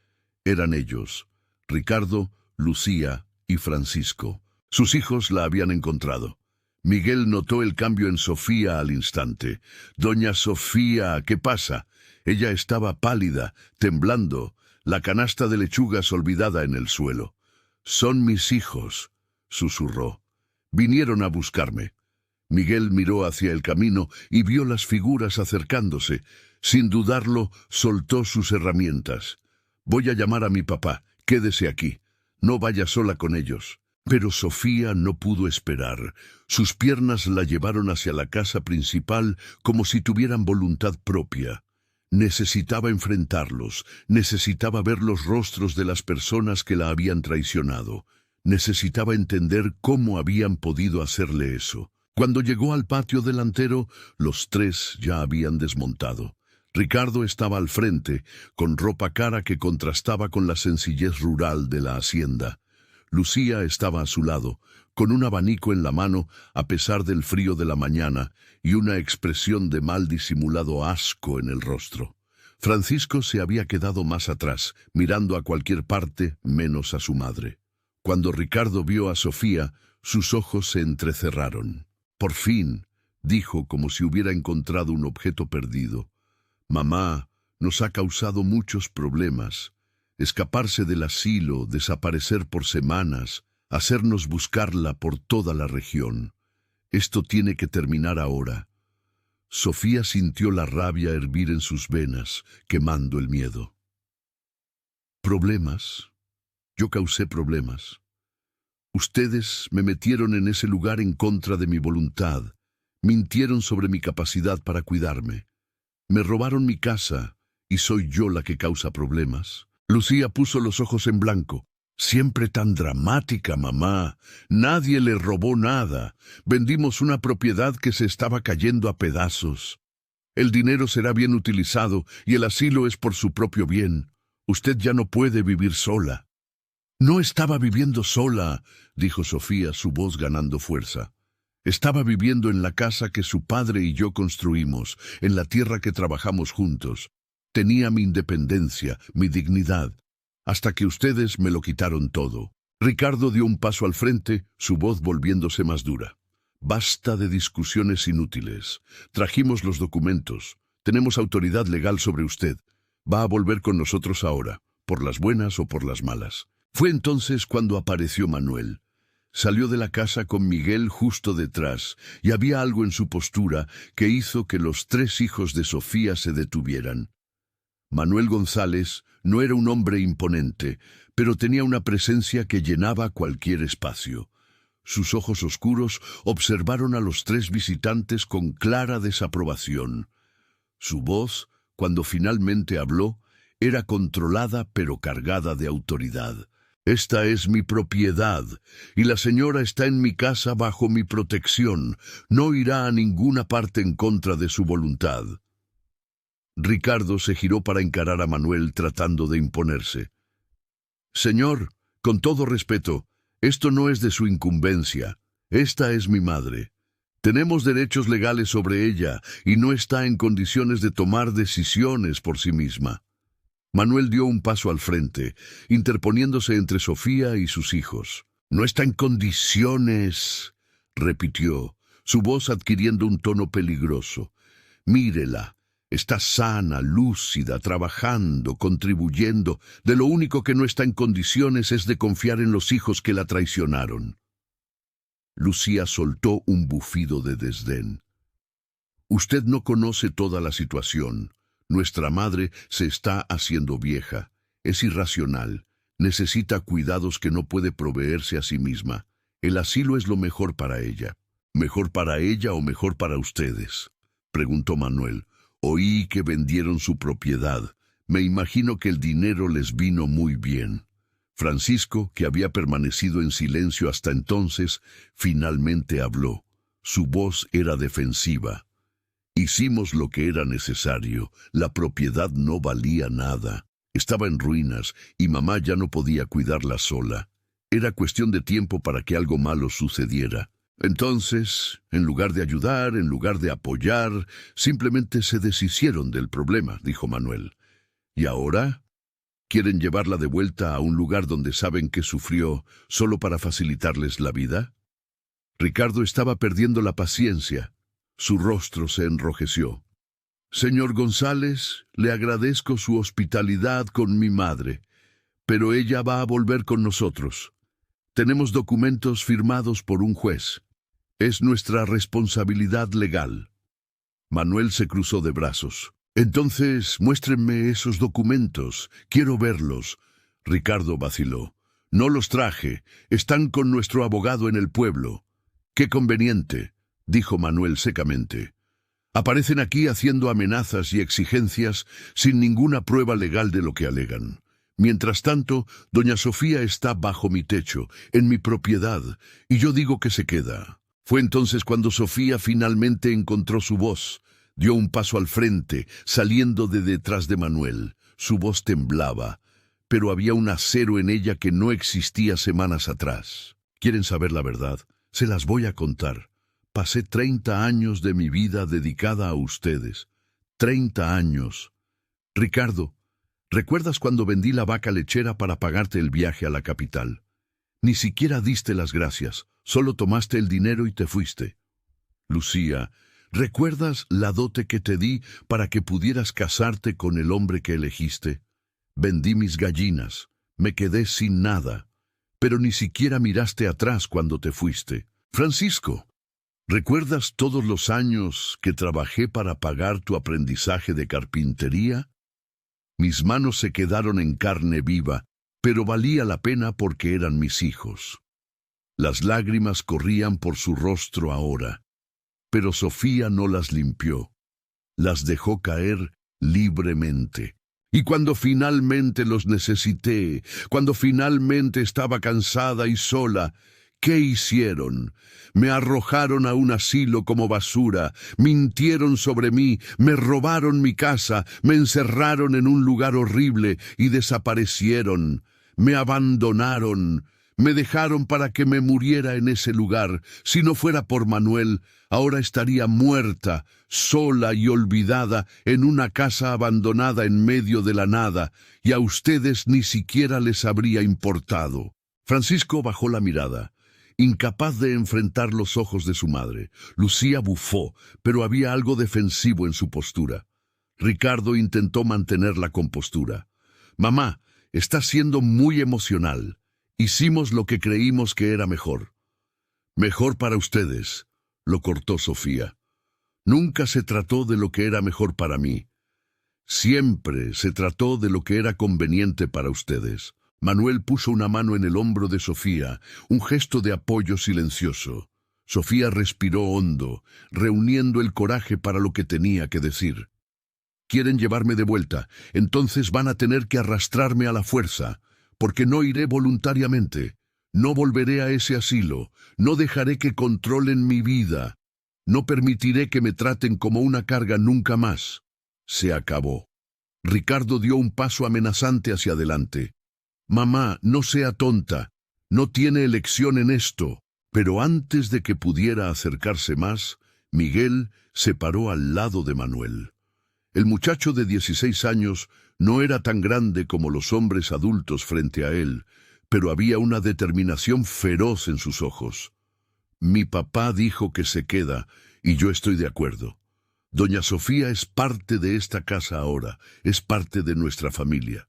Eran ellos, Ricardo, Lucía y Francisco. Sus hijos la habían encontrado. Miguel notó el cambio en Sofía al instante. «Doña Sofía, ¿qué pasa?» Ella estaba pálida, temblando, la canasta de lechugas olvidada en el suelo. «Son mis hijos», susurró. «Vinieron a buscarme». Miguel miró hacia el camino y vio las figuras acercándose. Sin dudarlo, soltó sus herramientas. «Voy a llamar a mi papá. Quédese aquí. No vaya sola con ellos». Pero Sofía no pudo esperar. Sus piernas la llevaron hacia la casa principal como si tuvieran voluntad propia. Necesitaba enfrentarlos, necesitaba ver los rostros de las personas que la habían traicionado. Necesitaba entender cómo habían podido hacerle eso. Cuando llegó al patio delantero, los 3 ya habían desmontado. Ricardo estaba al frente, con ropa cara que contrastaba con la sencillez rural de la hacienda. Lucía estaba a su lado, con un abanico en la mano a pesar del frío de la mañana y una expresión de mal disimulado asco en el rostro. Francisco se había quedado más atrás, mirando a cualquier parte menos a su madre. Cuando Ricardo vio a Sofía, sus ojos se entrecerraron. «Por fin», dijo como si hubiera encontrado un objeto perdido. «Mamá nos ha causado muchos problemas. Escaparse del asilo, desaparecer por semanas, hacernos buscarla por toda la región. Esto tiene que terminar ahora». Sofía sintió la rabia hervir en sus venas, quemando el miedo. «¿Problemas? Yo causé problemas. Ustedes me metieron en ese lugar en contra de mi voluntad, mintieron sobre mi capacidad para cuidarme. Me robaron mi casa y soy yo la que causa problemas». Lucía puso los ojos en blanco. «Siempre tan dramática, mamá. Nadie le robó nada. Vendimos una propiedad que se estaba cayendo a pedazos. El dinero será bien utilizado y el asilo es por su propio bien. Usted ya no puede vivir sola». «No estaba viviendo sola», dijo Sofía, su voz ganando fuerza. «Estaba viviendo en la casa que su padre y yo construimos, en la tierra que trabajamos juntos. Tenía mi independencia, mi dignidad, hasta que ustedes me lo quitaron todo». Ricardo dio un paso al frente, su voz volviéndose más dura. «Basta de discusiones inútiles. Trajimos los documentos. Tenemos autoridad legal sobre usted. Va a volver con nosotros ahora, por las buenas o por las malas». Fue entonces cuando apareció Manuel. Salió de la casa con Miguel justo detrás, y había algo en su postura que hizo que los 3 hijos de Sofía se detuvieran. Manuel González no era un hombre imponente, pero tenía una presencia que llenaba cualquier espacio. Sus ojos oscuros observaron a los 3 visitantes con clara desaprobación. Su voz, cuando finalmente habló, era controlada pero cargada de autoridad. «Esta es mi propiedad, y la señora está en mi casa bajo mi protección. No irá a ninguna parte en contra de su voluntad». Ricardo se giró para encarar a Manuel tratando de imponerse. «Señor, con todo respeto, esto no es de su incumbencia. Esta es mi madre. Tenemos derechos legales sobre ella y no está en condiciones de tomar decisiones por sí misma». Manuel dio un paso al frente, interponiéndose entre Sofía y sus hijos. «No está en condiciones», repitió, su voz adquiriendo un tono peligroso. «Mírela. Está sana, lúcida, trabajando, contribuyendo. De lo único que no está en condiciones es de confiar en los hijos que la traicionaron». Lucía soltó un bufido de desdén. «Usted no conoce toda la situación. Nuestra madre se está haciendo vieja. Es irracional. Necesita cuidados que no puede proveerse a sí misma. El asilo es lo mejor para ella». «¿Mejor para ella o mejor para ustedes?», preguntó Manuel. «Oí que vendieron su propiedad. Me imagino que el dinero les vino muy bien». Francisco, que había permanecido en silencio hasta entonces, finalmente habló. Su voz era defensiva. «Hicimos lo que era necesario. La propiedad no valía nada. Estaba en ruinas y mamá ya no podía cuidarla sola. Era cuestión de tiempo para que algo malo sucediera. Entonces, en lugar de ayudar, en lugar de apoyar, simplemente se deshicieron del problema, dijo Manuel. ¿Y ahora? ¿Quieren llevarla de vuelta a un lugar donde saben que sufrió solo para facilitarles la vida? Ricardo estaba perdiendo la paciencia. Su rostro se enrojeció. Señor González, le agradezco su hospitalidad con mi madre, pero ella va a volver con nosotros. Tenemos documentos firmados por un juez. Es nuestra responsabilidad legal. Manuel se cruzó de brazos. Entonces, muéstrenme esos documentos. Quiero verlos. Ricardo vaciló. No los traje. Están con nuestro abogado en el pueblo. Qué conveniente, dijo Manuel secamente. Aparecen aquí haciendo amenazas y exigencias sin ninguna prueba legal de lo que alegan. Mientras tanto, doña Sofía está bajo mi techo, en mi propiedad, y yo digo que se queda. Fue entonces cuando Sofía finalmente encontró su voz. Dio un paso al frente, saliendo de detrás de Manuel. Su voz temblaba, pero había un acero en ella que no existía semanas atrás. ¿Quieren saber la verdad? Se las voy a contar. Pasé 30 años de mi vida dedicada a ustedes. 30 años. Ricardo, ¿recuerdas cuando vendí la vaca lechera para pagarte el viaje a la capital? Ni siquiera diste las gracias, solo tomaste el dinero y te fuiste. Lucía, ¿recuerdas la dote que te di para que pudieras casarte con el hombre que elegiste? Vendí mis gallinas, me quedé sin nada, pero ni siquiera miraste atrás cuando te fuiste. Francisco, ¿recuerdas todos los años que trabajé para pagar tu aprendizaje de carpintería? Mis manos se quedaron en carne viva, pero valía la pena porque eran mis hijos. Las lágrimas corrían por su rostro ahora, pero Sofía no las limpió. Las dejó caer libremente. Y cuando finalmente los necesité, cuando finalmente estaba cansada y sola, ¿qué hicieron? Me arrojaron a un asilo como basura, mintieron sobre mí, me robaron mi casa, me encerraron en un lugar horrible y desaparecieron. Me abandonaron, me dejaron para que me muriera en ese lugar. Si no fuera por Manuel, ahora estaría muerta, sola y olvidada en una casa abandonada en medio de la nada, y a ustedes ni siquiera les habría importado. Francisco bajó la mirada. Incapaz de enfrentar los ojos de su madre, Lucía bufó, pero había algo defensivo en su postura. Ricardo intentó mantener la compostura. «Mamá, está siendo muy emocional. Hicimos lo que creímos que era mejor». «Mejor para ustedes», lo cortó Sofía. «Nunca se trató de lo que era mejor para mí. Siempre se trató de lo que era conveniente para ustedes». Manuel puso una mano en el hombro de Sofía, un gesto de apoyo silencioso. Sofía respiró hondo, reuniendo el coraje para lo que tenía que decir. «Quieren llevarme de vuelta, entonces van a tener que arrastrarme a la fuerza, porque no iré voluntariamente. No volveré a ese asilo, no dejaré que controlen mi vida, no permitiré que me traten como una carga nunca más». Se acabó. Ricardo dio un paso amenazante hacia adelante. «Mamá, no sea tonta, no tiene elección en esto». Pero antes de que pudiera acercarse más, Miguel se paró al lado de Manuel. El muchacho de 16 años no era tan grande como los hombres adultos frente a él, pero había una determinación feroz en sus ojos. «Mi papá dijo que se queda, y yo estoy de acuerdo. Doña Sofía es parte de esta casa ahora, es parte de nuestra familia.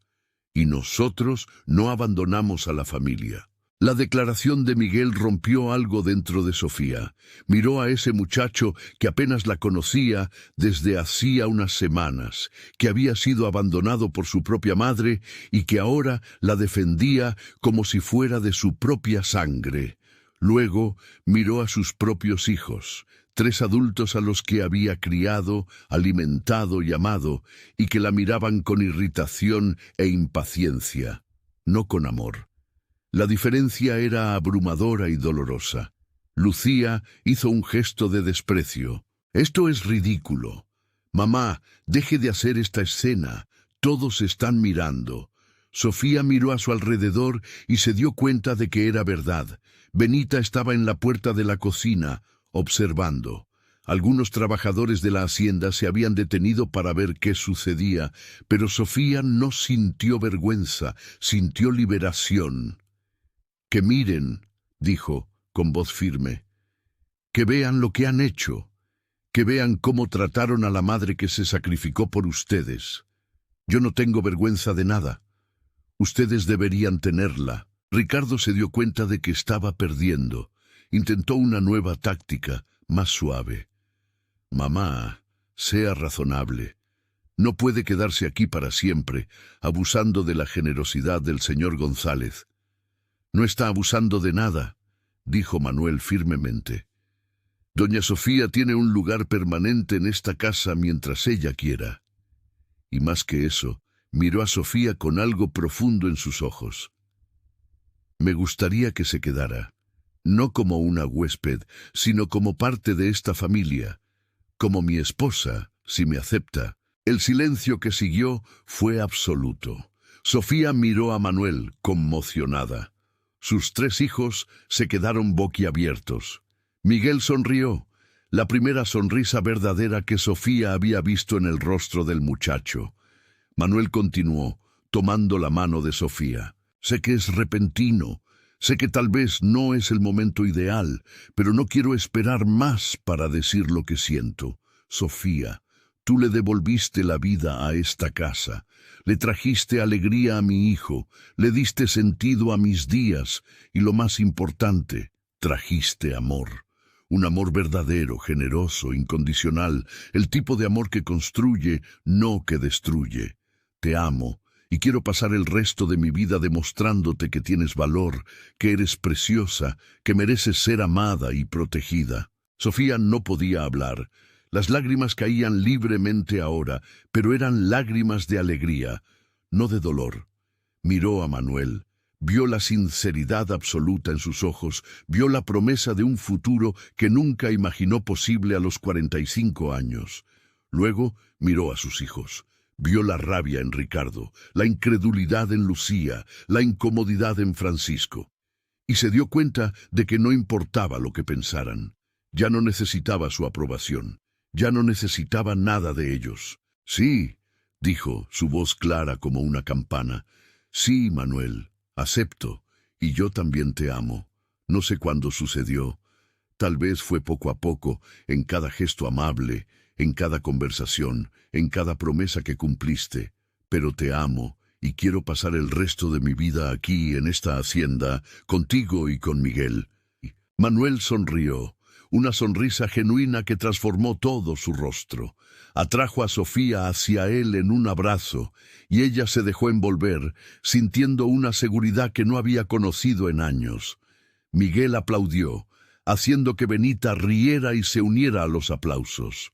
Y nosotros no abandonamos a la familia». La declaración de Miguel rompió algo dentro de Sofía. Miró a ese muchacho que apenas la conocía desde hacía unas semanas, que había sido abandonado por su propia madre y que ahora la defendía como si fuera de su propia sangre. Luego miró a sus propios hijos, 3 adultos a los que había criado, alimentado y amado, y que la miraban con irritación e impaciencia, no con amor. La diferencia era abrumadora y dolorosa. Lucía hizo un gesto de desprecio. «Esto es ridículo. Mamá, deje de hacer esta escena. Todos están mirando. Sofía miró a su alrededor y se dio cuenta de que era verdad. Benita estaba en la puerta de la cocina, observando. Algunos trabajadores de la hacienda se habían detenido para ver qué sucedía, pero Sofía no sintió vergüenza, sintió liberación. «Que miren», dijo, con voz firme. «Que vean lo que han hecho. Que vean cómo trataron a la madre que se sacrificó por ustedes. Yo no tengo vergüenza de nada. Ustedes deberían tenerla». Ricardo se dio cuenta de que estaba perdiendo. Intentó una nueva táctica, más suave. «Mamá, sea razonable. No puede quedarse aquí para siempre, abusando de la generosidad del señor González». «No está abusando de nada», dijo Manuel firmemente. «Doña Sofía tiene un lugar permanente en esta casa mientras ella quiera». Y más que eso, miró a Sofía con algo profundo en sus ojos. «Me gustaría que se quedara, no como una huésped, sino como parte de esta familia, como mi esposa, si me acepta». El silencio que siguió fue absoluto. Sofía miró a Manuel, conmocionada. Sus 3 hijos se quedaron boquiabiertos. Miguel sonrió, la primera sonrisa verdadera que Sofía había visto en el rostro del muchacho. Manuel continuó, tomando la mano de Sofía. «Sé que es repentino, sé que tal vez no es el momento ideal, pero no quiero esperar más para decir lo que siento. Sofía, tú le devolviste la vida a esta casa, le trajiste alegría a mi hijo, le diste sentido a mis días y lo más importante, trajiste amor. Un amor verdadero, generoso, incondicional, el tipo de amor que construye, no que destruye. Te amo y quiero pasar el resto de mi vida demostrándote que tienes valor, que eres preciosa, que mereces ser amada y protegida». Sofía no podía hablar. Las lágrimas caían libremente ahora, pero eran lágrimas de alegría, no de dolor. Miró a Manuel, vio la sinceridad absoluta en sus ojos, vio la promesa de un futuro que nunca imaginó posible a los 45 años. Luego miró a sus hijos, vio la rabia en Ricardo, la incredulidad en Lucía, la incomodidad en Francisco. Y se dio cuenta de que no importaba lo que pensaran. Ya no necesitaba su aprobación. Ya no necesitaba nada de ellos. «Sí», dijo, su voz clara como una campana. «Sí, Manuel, acepto, y yo también te amo. No sé cuándo sucedió. Tal vez fue poco a poco, en cada gesto amable, en cada conversación, en cada promesa que cumpliste. Pero te amo, y quiero pasar el resto de mi vida aquí, en esta hacienda, contigo y con Miguel». Manuel sonrió. Una sonrisa genuina que transformó todo su rostro. Atrajo a Sofía hacia él en un abrazo, y ella se dejó envolver, sintiendo una seguridad que no había conocido en años. Miguel aplaudió, haciendo que Benita riera y se uniera a los aplausos.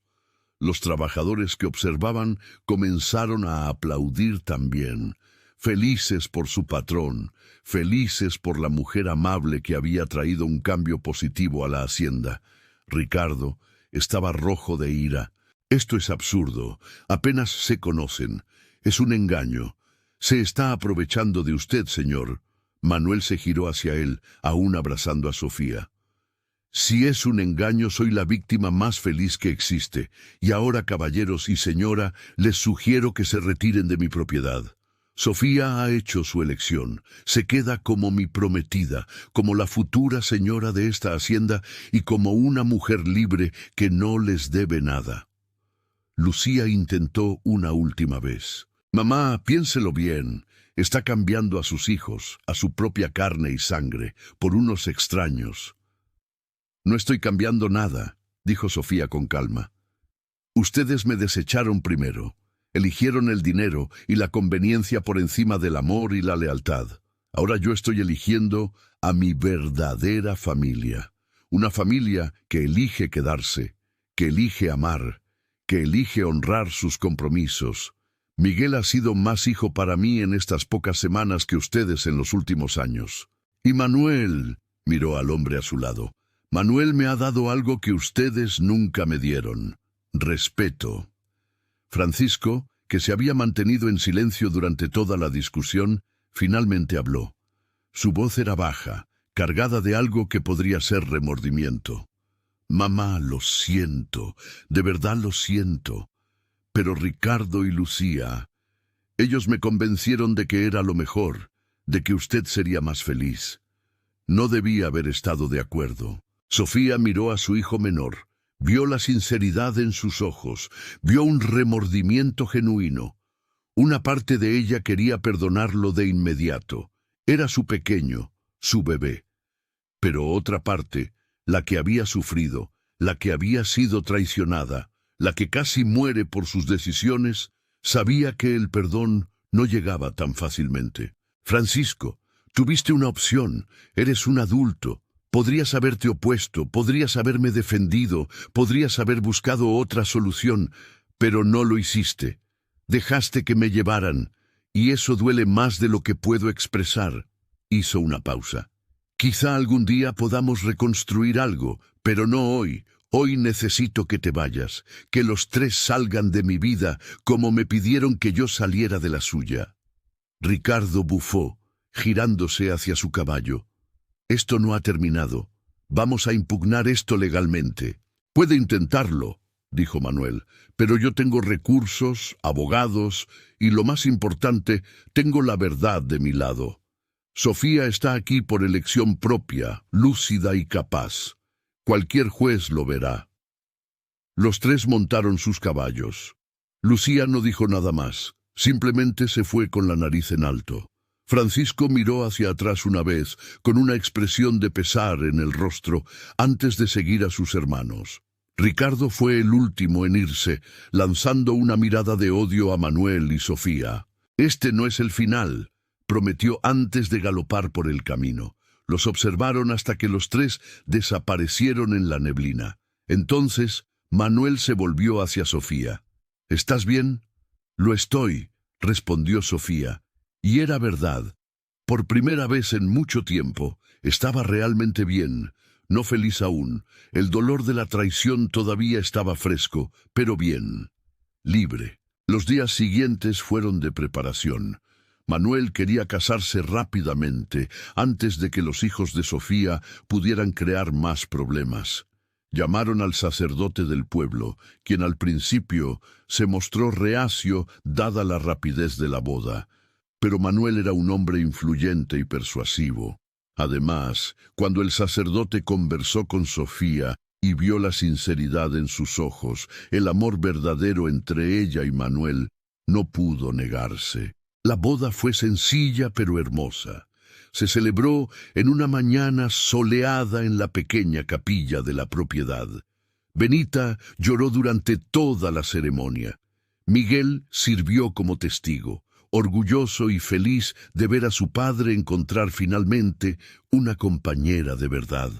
Los trabajadores que observaban comenzaron a aplaudir también, felices por su patrón, felices por la mujer amable que había traído un cambio positivo a la hacienda. Ricardo estaba rojo de ira. «Esto es absurdo. Apenas se conocen. Es un engaño. Se está aprovechando de usted, señor». Manuel se giró hacia él, aún abrazando a Sofía. «Si es un engaño, soy la víctima más feliz que existe. Y ahora, caballeros y señora, les sugiero que se retiren de mi propiedad. Sofía ha hecho su elección, se queda como mi prometida, como la futura señora de esta hacienda y como una mujer libre que no les debe nada». Lucía intentó una última vez. «Mamá, piénselo bien. Está cambiando a sus hijos, a su propia carne y sangre, por unos extraños». «No estoy cambiando nada», dijo Sofía con calma. «Ustedes me desecharon primero. Eligieron el dinero y la conveniencia por encima del amor y la lealtad. Ahora yo estoy eligiendo a mi verdadera familia. Una familia que elige quedarse, que elige amar, que elige honrar sus compromisos. Miguel ha sido más hijo para mí en estas pocas semanas que ustedes en los últimos años. Y Manuel», miró al hombre a su lado, «Manuel me ha dado algo que ustedes nunca me dieron: respeto». Francisco, que se había mantenido en silencio durante toda la discusión, finalmente habló. Su voz era baja, cargada de algo que podría ser remordimiento. «Mamá, lo siento, de verdad lo siento. Pero Ricardo y Lucía, ellos me convencieron de que era lo mejor, de que usted sería más feliz. No debía haber estado de acuerdo». Sofía miró a su hijo menor, vio la sinceridad en sus ojos, vio un remordimiento genuino. Una parte de ella quería perdonarlo de inmediato. Era su pequeño, su bebé. Pero otra parte, la que había sufrido, la que había sido traicionada, la que casi muere por sus decisiones, sabía que el perdón no llegaba tan fácilmente. «Francisco, tuviste una opción, eres un adulto. Podrías haberte opuesto, podrías haberme defendido, podrías haber buscado otra solución, pero no lo hiciste. Dejaste que me llevaran, y eso duele más de lo que puedo expresar». Hizo una pausa. «Quizá algún día podamos reconstruir algo, pero no hoy. Hoy necesito que te vayas, que los tres salgan de mi vida como me pidieron que yo saliera de la suya». Ricardo bufó, girándose hacia su caballo. «Esto no ha terminado. Vamos a impugnar esto legalmente». «Puede intentarlo», dijo Manuel, «pero yo tengo recursos, abogados y, lo más importante, tengo la verdad de mi lado. Sofía está aquí por elección propia, lúcida y capaz. Cualquier juez lo verá». Los tres montaron sus caballos. Lucía no dijo nada más, simplemente se fue con la nariz en alto. Francisco miró hacia atrás una vez, con una expresión de pesar en el rostro, antes de seguir a sus hermanos. Ricardo fue el último en irse, lanzando una mirada de odio a Manuel y Sofía. «Este no es el final», prometió antes de galopar por el camino. Los observaron hasta que los tres desaparecieron en la neblina. Entonces, Manuel se volvió hacia Sofía. «¿Estás bien?» «Lo estoy», respondió Sofía. Y era verdad. Por primera vez en mucho tiempo, estaba realmente bien, no feliz aún. El dolor de la traición todavía estaba fresco, pero bien, libre. Los días siguientes fueron de preparación. Manuel quería casarse rápidamente, antes de que los hijos de Sofía pudieran crear más problemas. Llamaron al sacerdote del pueblo, quien al principio se mostró reacio dada la rapidez de la boda. Pero Manuel era un hombre influyente y persuasivo. Además, cuando el sacerdote conversó con Sofía y vio la sinceridad en sus ojos, el amor verdadero entre ella y Manuel, no pudo negarse. La boda fue sencilla pero hermosa. Se celebró en una mañana soleada en la pequeña capilla de la propiedad. Benita lloró durante toda la ceremonia. Miguel sirvió como testigo, orgulloso y feliz de ver a su padre encontrar finalmente una compañera de verdad.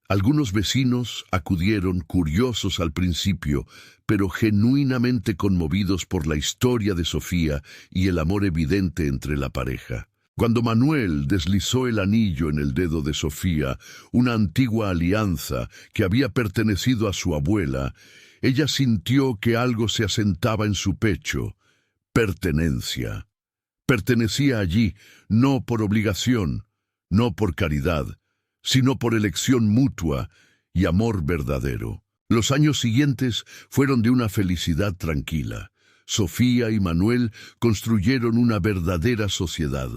Algunos vecinos acudieron curiosos al principio, pero genuinamente conmovidos por la historia de Sofía y el amor evidente entre la pareja. Cuando Manuel deslizó el anillo en el dedo de Sofía, una antigua alianza que había pertenecido a su abuela, ella sintió que algo se asentaba en su pecho: pertenencia. Pertenecía allí, no por obligación, no por caridad, sino por elección mutua y amor verdadero. Los años siguientes fueron de una felicidad tranquila. Sofía y Manuel construyeron una verdadera sociedad.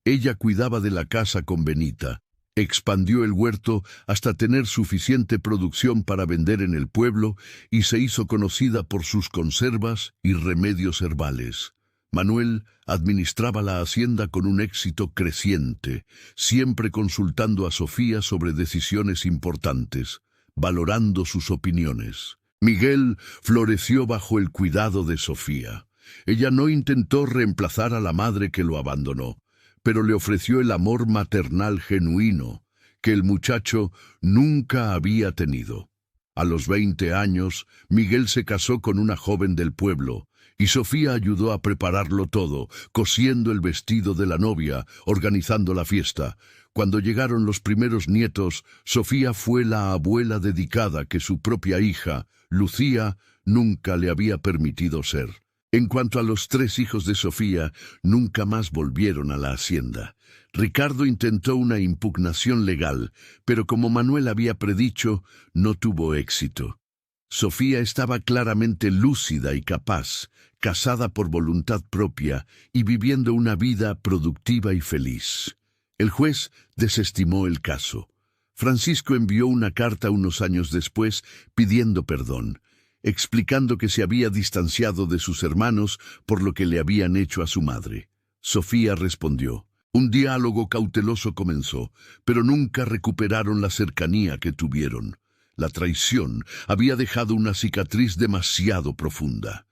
Ella cuidaba de la casa con Benita, expandió el huerto hasta tener suficiente producción para vender en el pueblo y se hizo conocida por sus conservas y remedios herbales. Manuel administraba la hacienda con un éxito creciente, siempre consultando a Sofía sobre decisiones importantes, valorando sus opiniones. Miguel floreció bajo el cuidado de Sofía. Ella no intentó reemplazar a la madre que lo abandonó, pero le ofreció el amor maternal genuino que el muchacho nunca había tenido. A los 20 años, Miguel se casó con una joven del pueblo, y Sofía ayudó a prepararlo todo, cosiendo el vestido de la novia, organizando la fiesta. Cuando llegaron los primeros nietos, Sofía fue la abuela dedicada que su propia hija, Lucía, nunca le había permitido ser. En cuanto a los 3 hijos de Sofía, nunca más volvieron a la hacienda. Ricardo intentó una impugnación legal, pero como Manuel había predicho, no tuvo éxito. Sofía estaba claramente lúcida y capaz, casada por voluntad propia y viviendo una vida productiva y feliz. El juez desestimó el caso. Francisco envió una carta unos años después pidiendo perdón, explicando que se había distanciado de sus hermanos por lo que le habían hecho a su madre. Sofía respondió. Un diálogo cauteloso comenzó, pero nunca recuperaron la cercanía que tuvieron. La traición había dejado una cicatriz demasiado profunda.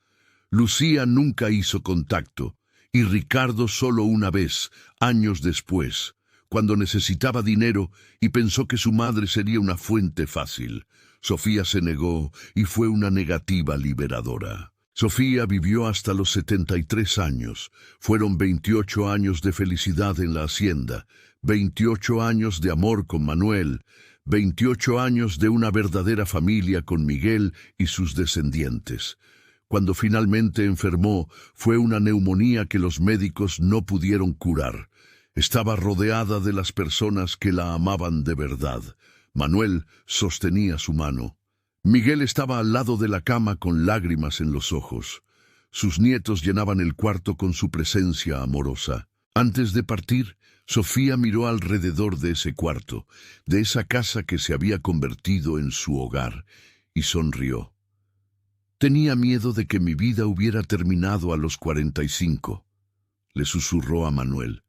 Lucía nunca hizo contacto, y Ricardo solo una vez, años después, cuando necesitaba dinero y pensó que su madre sería una fuente fácil. Sofía se negó y fue una negativa liberadora. Sofía vivió hasta los 73 años. Fueron 28 años de felicidad en la hacienda, 28 años de amor con Manuel, 28 años de una verdadera familia con Miguel y sus descendientes. Cuando finalmente enfermó, fue una neumonía que los médicos no pudieron curar. Estaba rodeada de las personas que la amaban de verdad. Manuel sostenía su mano. Miguel estaba al lado de la cama con lágrimas en los ojos. Sus nietos llenaban el cuarto con su presencia amorosa. Antes de partir, Sofía miró alrededor de ese cuarto, de esa casa que se había convertido en su hogar, y sonrió. Tenía miedo de que mi vida hubiera terminado a los 45, le susurró a Manuel.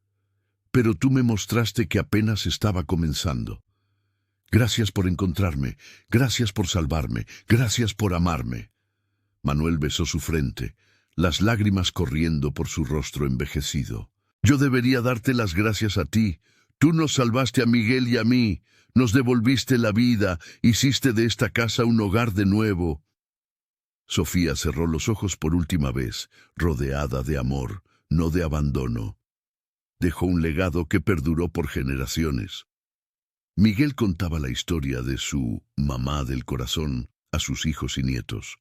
Pero tú me mostraste que apenas estaba comenzando. Gracias por encontrarme, gracias por salvarme, gracias por amarme. Manuel besó su frente, las lágrimas corriendo por su rostro envejecido. Yo debería darte las gracias a ti. Tú nos salvaste a Miguel y a mí, nos devolviste la vida, hiciste de esta casa un hogar de nuevo. Sofía cerró los ojos por última vez, rodeada de amor, no de abandono. Dejó un legado que perduró por generaciones. Miguel contaba la historia de su mamá del corazón a sus hijos y nietos.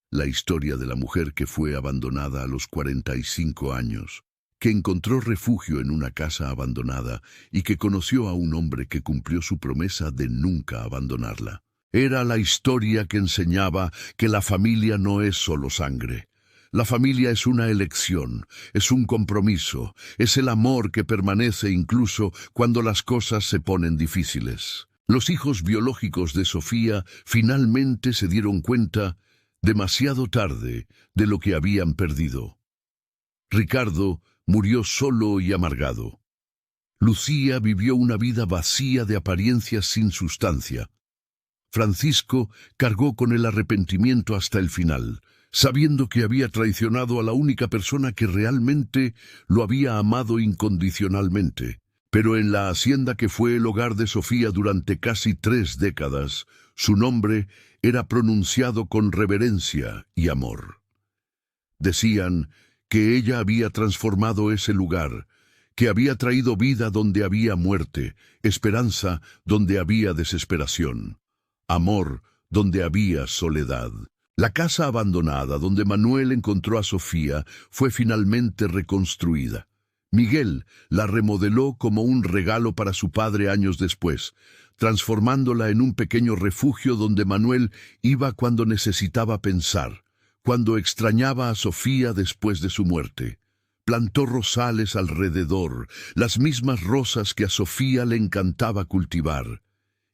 La historia de la mujer que fue abandonada a los 45 años, que encontró refugio en una casa abandonada y que conoció a un hombre que cumplió su promesa de nunca abandonarla. Era la historia que enseñaba que la familia no es solo sangre. La familia es una elección, es un compromiso, es el amor que permanece incluso cuando las cosas se ponen difíciles. Los hijos biológicos de Sofía finalmente se dieron cuenta, demasiado tarde, de lo que habían perdido. Ricardo murió solo y amargado. Lucía vivió una vida vacía de apariencias sin sustancia. Francisco cargó con el arrepentimiento hasta el final, sabiendo que había traicionado a la única persona que realmente lo había amado incondicionalmente. Pero en la hacienda que fue el hogar de Sofía durante casi 3 décadas, su nombre era pronunciado con reverencia y amor. Decían que ella había transformado ese lugar, que había traído vida donde había muerte, esperanza donde había desesperación, amor donde había soledad. La casa abandonada donde Manuel encontró a Sofía fue finalmente reconstruida. Miguel la remodeló como un regalo para su padre años después, transformándola en un pequeño refugio donde Manuel iba cuando necesitaba pensar, cuando extrañaba a Sofía después de su muerte. Plantó rosales alrededor, las mismas rosas que a Sofía le encantaba cultivar.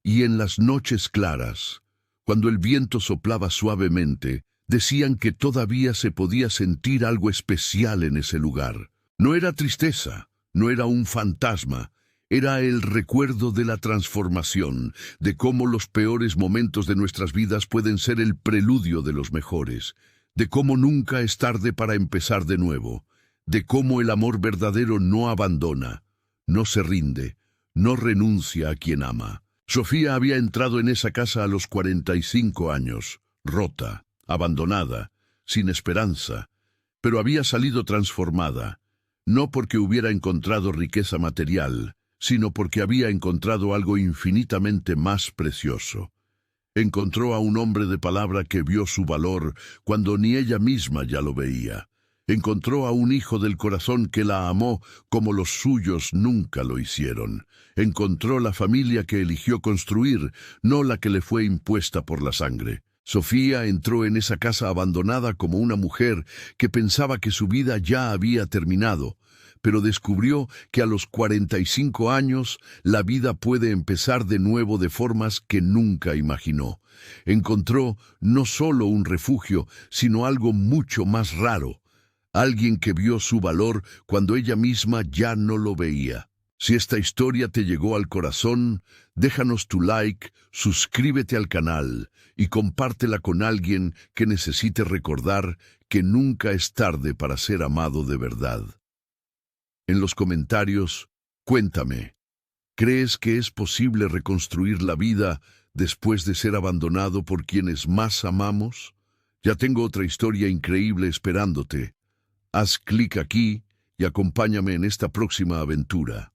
Y en las noches claras, cuando el viento soplaba suavemente, decían que todavía se podía sentir algo especial en ese lugar. No era tristeza, no era un fantasma, era el recuerdo de la transformación, de cómo los peores momentos de nuestras vidas pueden ser el preludio de los mejores, de cómo nunca es tarde para empezar de nuevo, de cómo el amor verdadero no abandona, no se rinde, no renuncia a quien ama. Sofía había entrado en esa casa a los 45 años, rota, abandonada, sin esperanza, pero había salido transformada, no porque hubiera encontrado riqueza material, sino porque había encontrado algo infinitamente más precioso. Encontró a un hombre de palabra que vio su valor cuando ni ella misma ya lo veía. Encontró a un hijo del corazón que la amó como los suyos nunca lo hicieron. Encontró la familia que eligió construir, no la que le fue impuesta por la sangre. Sofía entró en esa casa abandonada como una mujer que pensaba que su vida ya había terminado, pero descubrió que a los 45 años la vida puede empezar de nuevo de formas que nunca imaginó. Encontró no solo un refugio, sino algo mucho más raro. Alguien que vio su valor cuando ella misma ya no lo veía. Si esta historia te llegó al corazón, déjanos tu like, suscríbete al canal y compártela con alguien que necesite recordar que nunca es tarde para ser amado de verdad. En los comentarios, cuéntame, ¿crees que es posible reconstruir la vida después de ser abandonado por quienes más amamos? Ya tengo otra historia increíble esperándote. Haz clic aquí y acompáñame en esta próxima aventura.